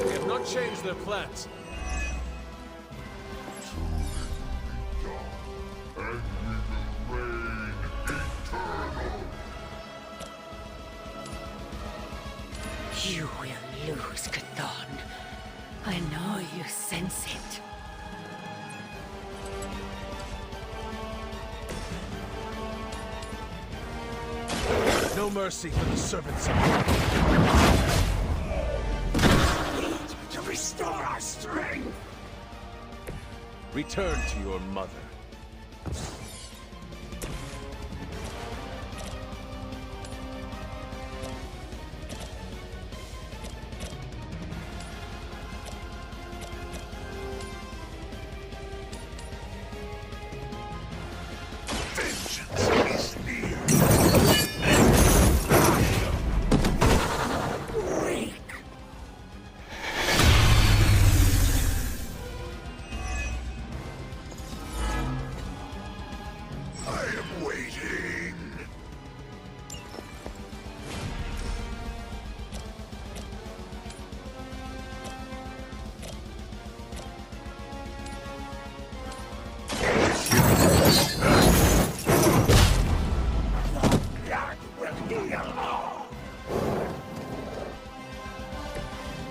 They have not changed their plans. And we will reign eternal. You will lose, Chthon. I know you sense it. No mercy for the servants of To restore our strength! Return to your mother.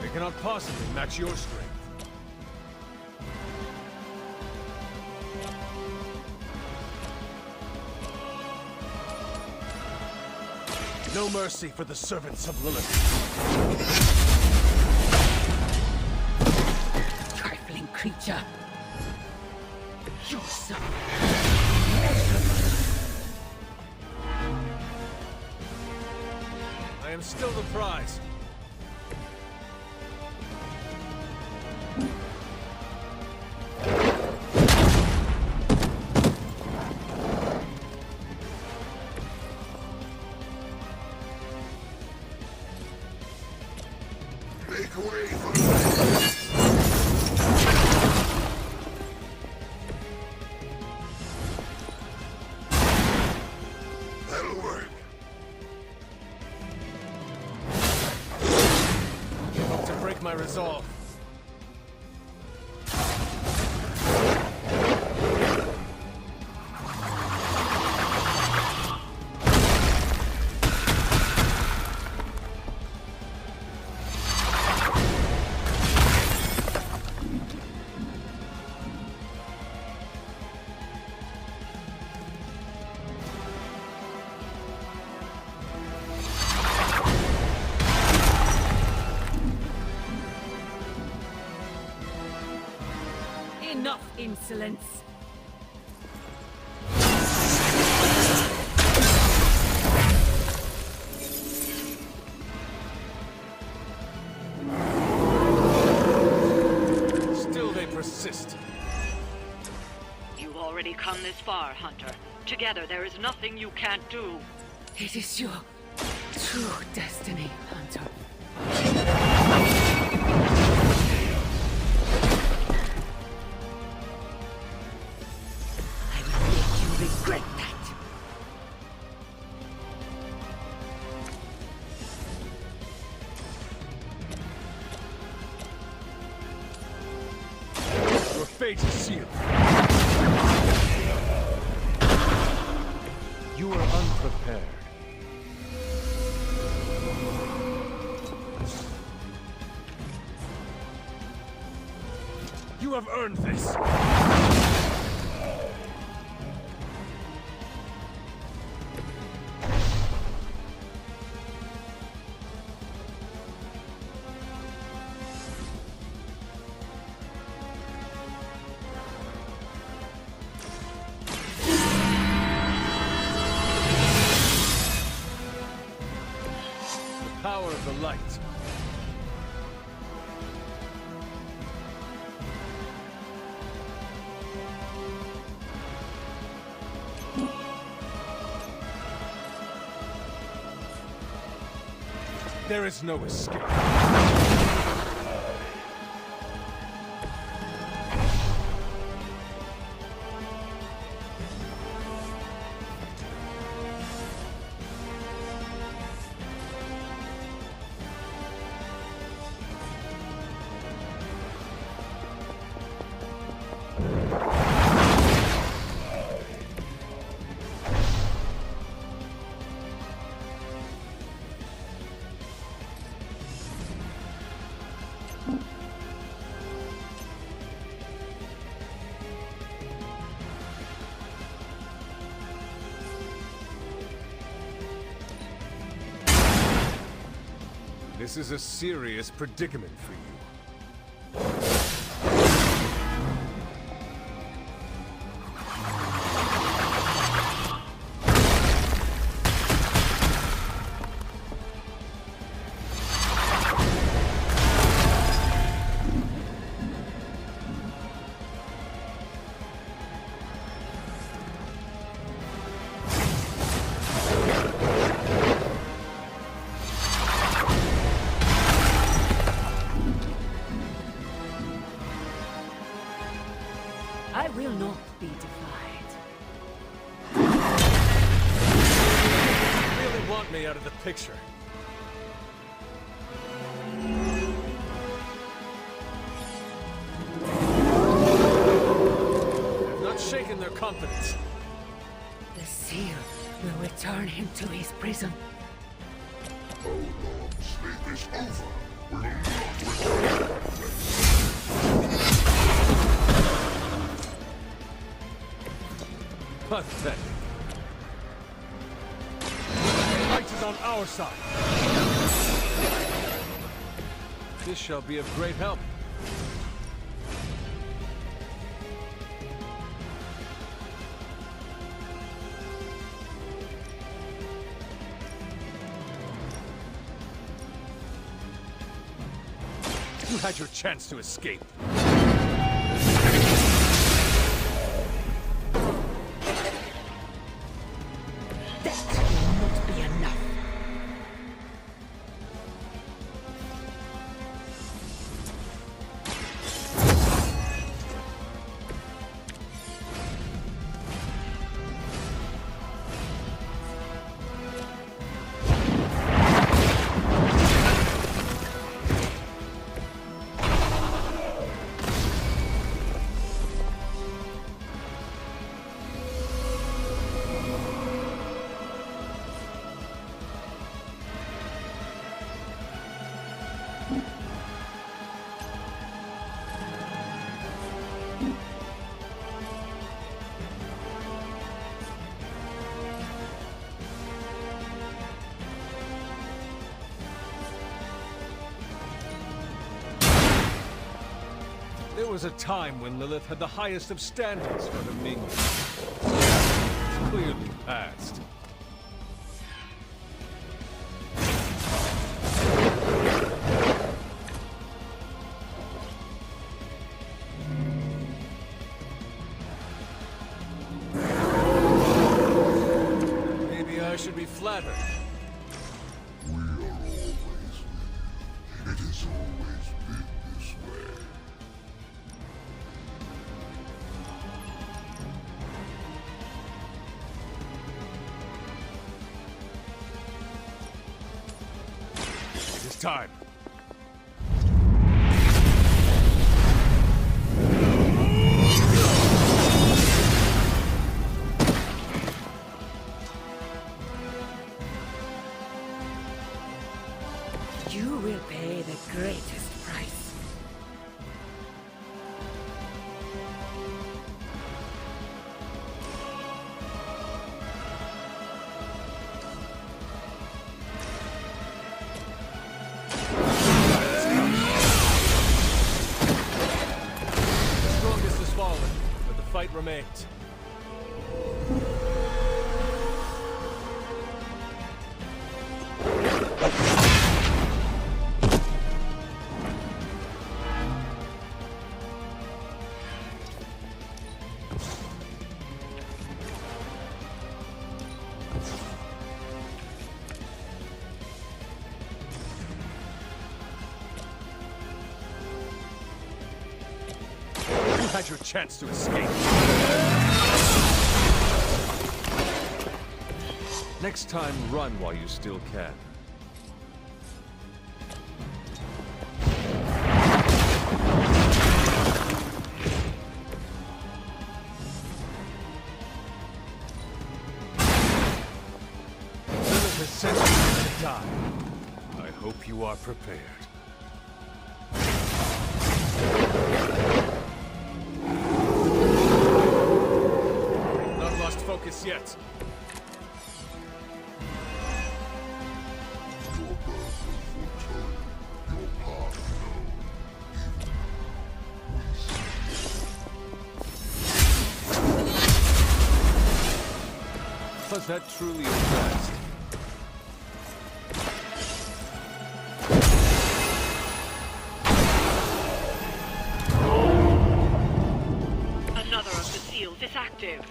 They cannot possibly match your strength. No mercy for the servants of Lilith. Trifling creature. You're so I am still the prize. Make way for me! That'll work. You hope to break my resolve. enough insolence. Still they persist. You've already come this far, Hunter. Together there is nothing you can't do. It is your true destiny, Hunter. I will make you regret that. Your fate is sealed. You are unprepared. You have earned this. The power of the light. There is no escape. This is a serious predicament for you. I will not be defied. You really want me out of the picture. I've not shaken their confidence. The seal will return him to his prison. How long sleep is over? We will not return. Pathetic. The light is on our side. This shall be of great help. You had your chance to escape. There was a time when Lilith had the highest of standards for her minions. It's clearly past. Maybe I should be flattered. We are always with you. It has always been this way. It is time. You will pay the greatest price. The strongest has fallen, but the fight remains. You had your chance to escape. Next time, run while you still can. Lilith has sent you to die. I hope you are prepared. Not lost focus yet. Your birth will foretell Was that truly a test? Another of the seals is active.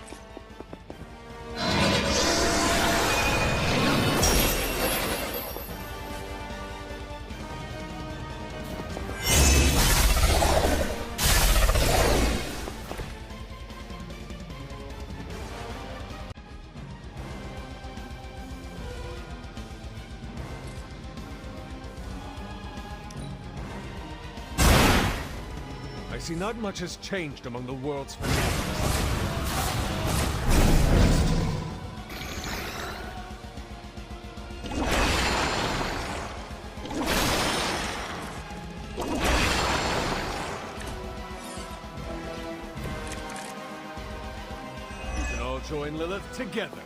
I see not much has changed among the world's fanatics. You can all join Lilith together.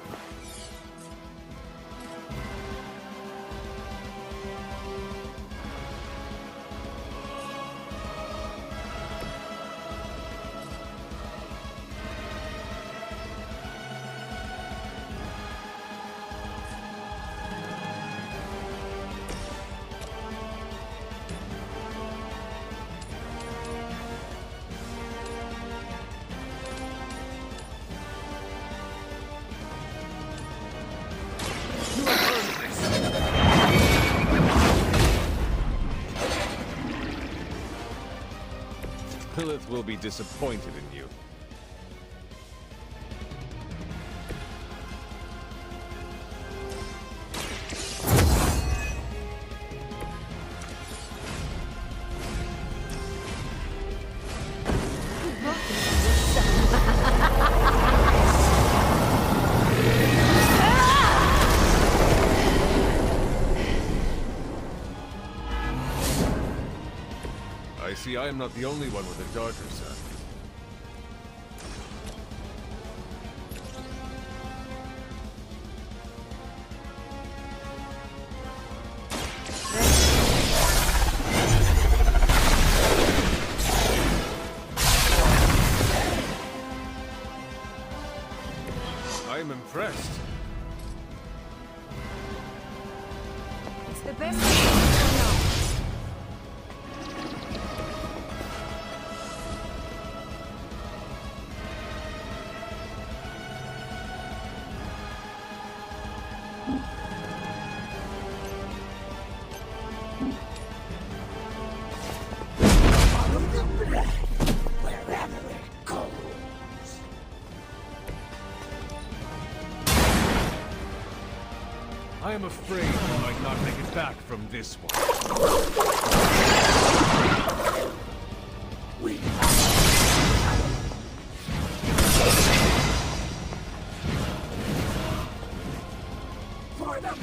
Lilith will be disappointed in you. I see I am not the only one with a darker side. I am impressed. It's the best thing I know. Wherever it goes. I am afraid you might not make it back from this one. We for the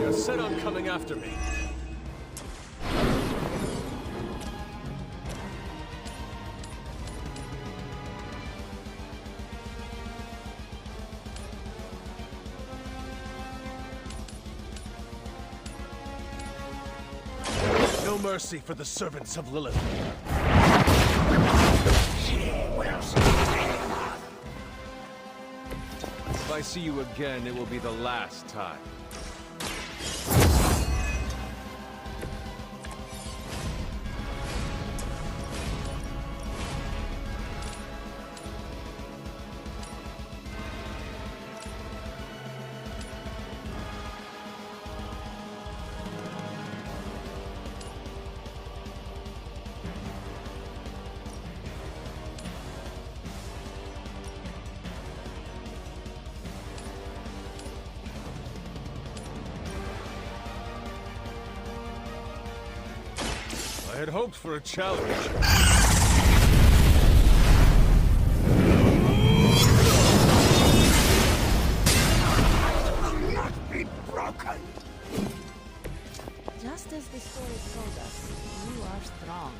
You're set on coming after me. No mercy for the servants of Lilith. If I see you again, it will be the last time. I had hoped for a challenge. will not be broken. Just as the story told us, you are strong.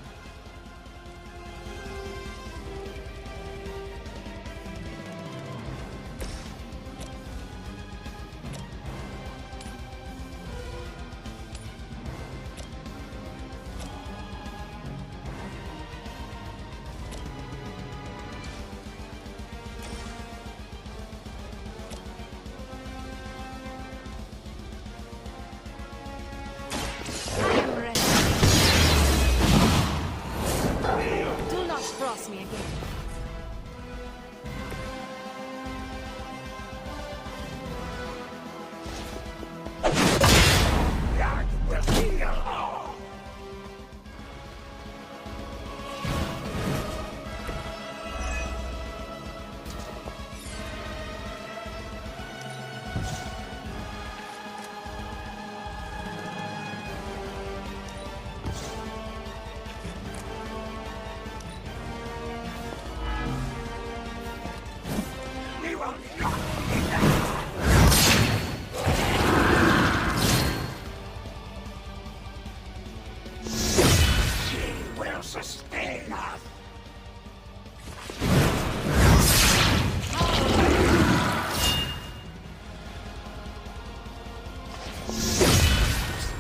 sustain us!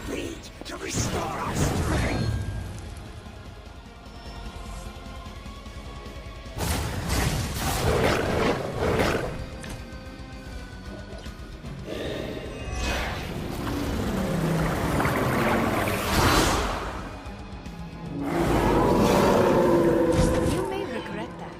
Speed to restore our strength! You may regret that.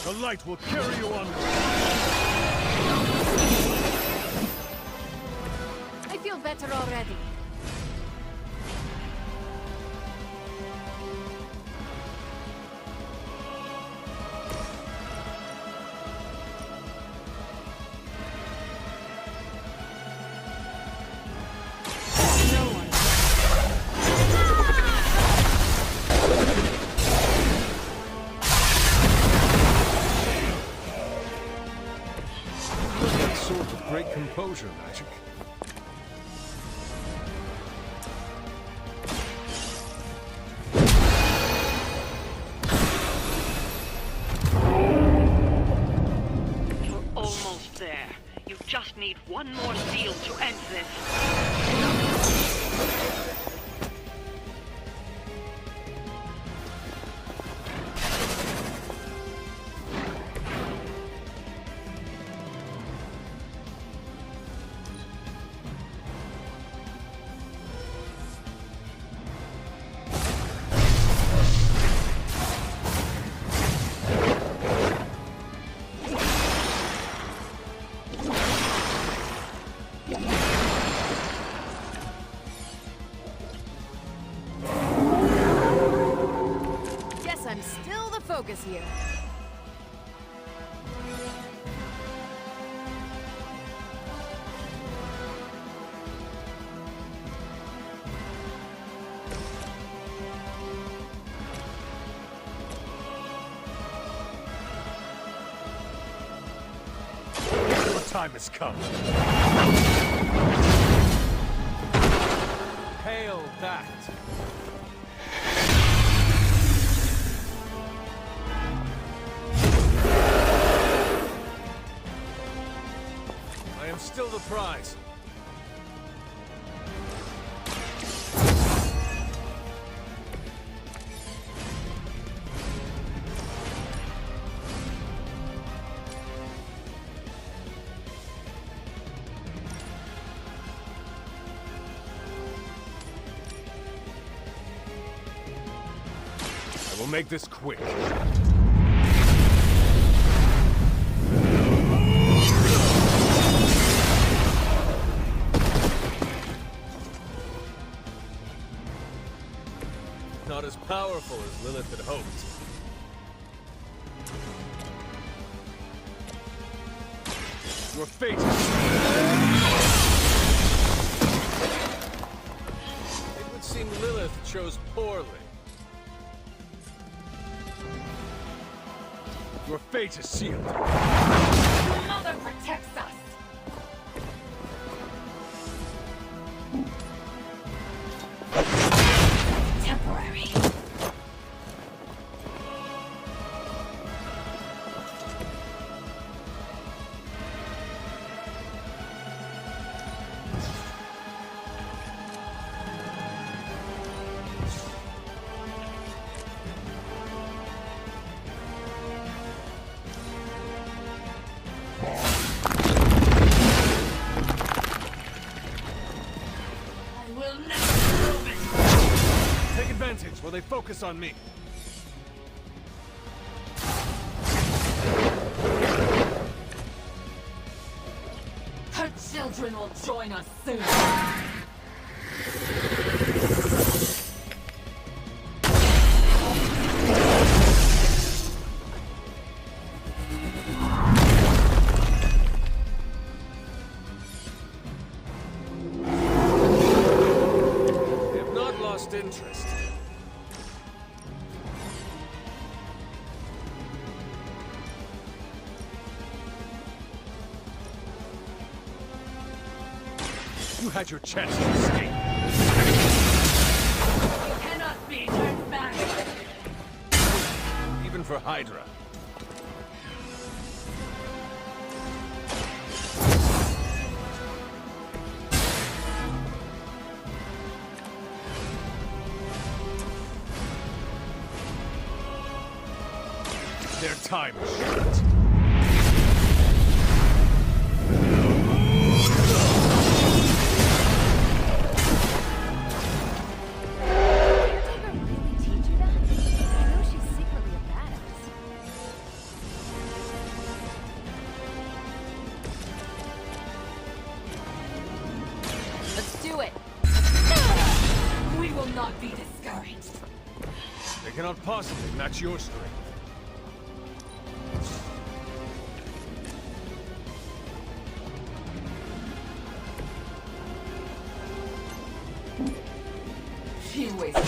The light will carry you on. I feel better already. That sort of great composure magic. You're almost there. You just need one more seal to end this. Guess I'm still the focus here. Your time has come. Hail that. I am still the prize. I will make this quick. Not as powerful as Lilith had hoped. Your fate It would seem Lilith chose poorly. Your fate is sealed. Your mother protects us! Temporary. Take advantage while they focus on me. Her children will join us soon. They have not lost interest. You had your chance to escape. You cannot be turned back. Even for Hydra. Their time is short. Let's do it! We will not be discouraged. They cannot possibly match your strength. She wasted.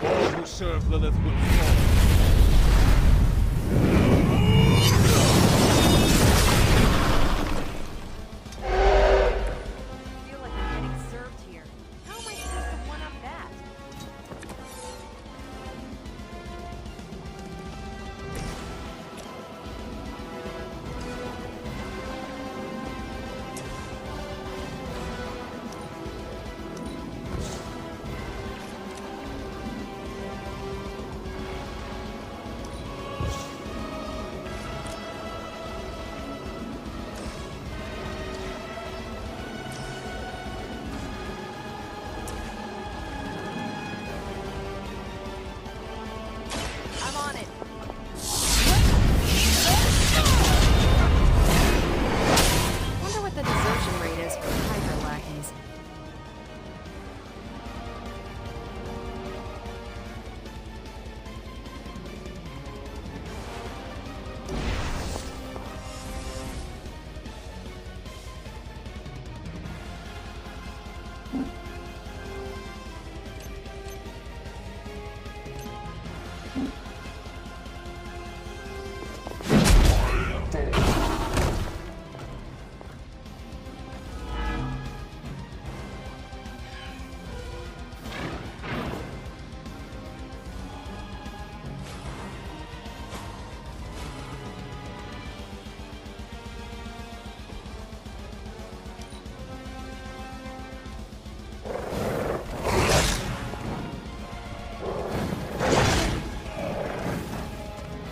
All who serve Lilith will fall. I feel like I'm getting served here. How am I supposed to one-up that? I'm on it. Wonder what the desertion rate is for Hydra lackeys.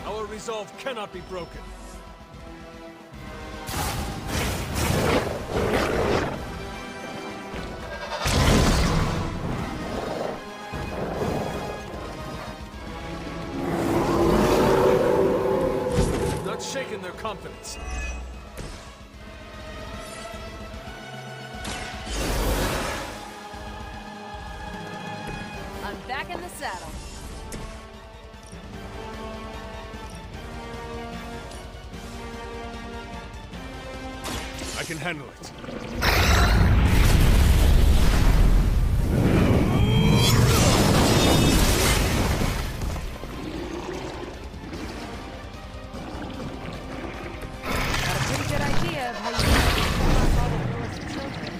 Our resolve cannot be broken. Not shaken their confidence. can handle it. Got a pretty good idea of how you can kill off all the village children.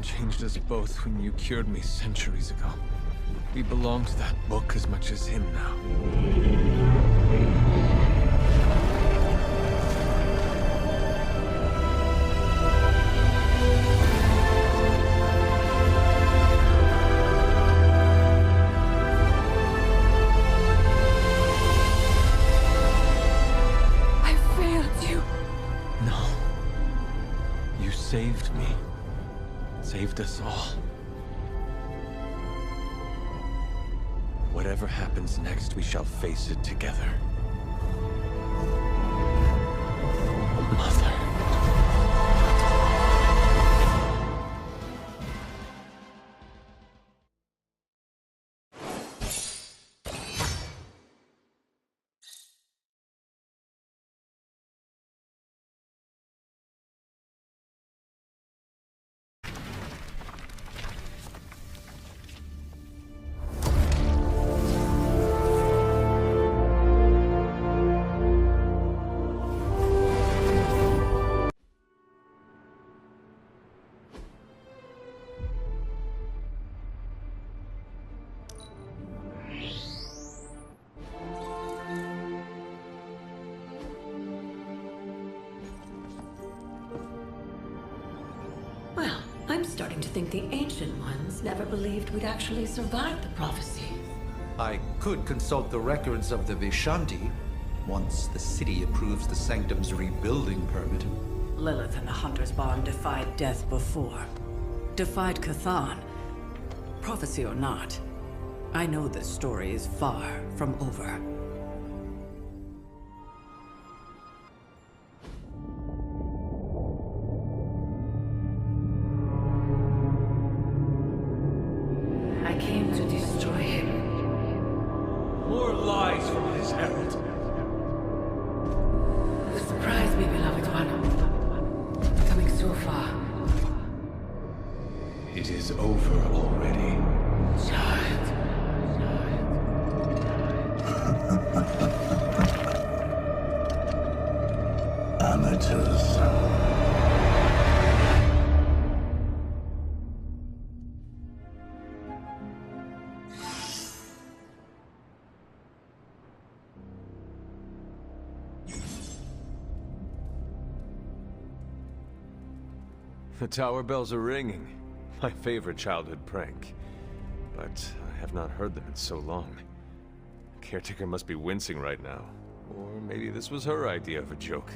Changed us both when you cured me centuries ago. We belong to that book as much as him now. I failed you. No. You saved me. Saved us all. Whatever happens next, we shall face it together. Mother. Well, I'm starting to think the Ancient Ones never believed we'd actually survive the prophecy. I could consult the records of the Vishanti once the city approves the Sanctum's rebuilding permit. Lilith and the Hunter's Bond defied death before. Defied Cathan. Prophecy or not, I know this story is far from over. I came to destroy him. More lies from his herald. Surprise me, beloved one. Coming so far. It is over already. Child. Amateurs. The tower bells are ringing. My favorite childhood prank. But I have not heard them in so long. Caretaker must be wincing right now. Or maybe this was her idea of a joke.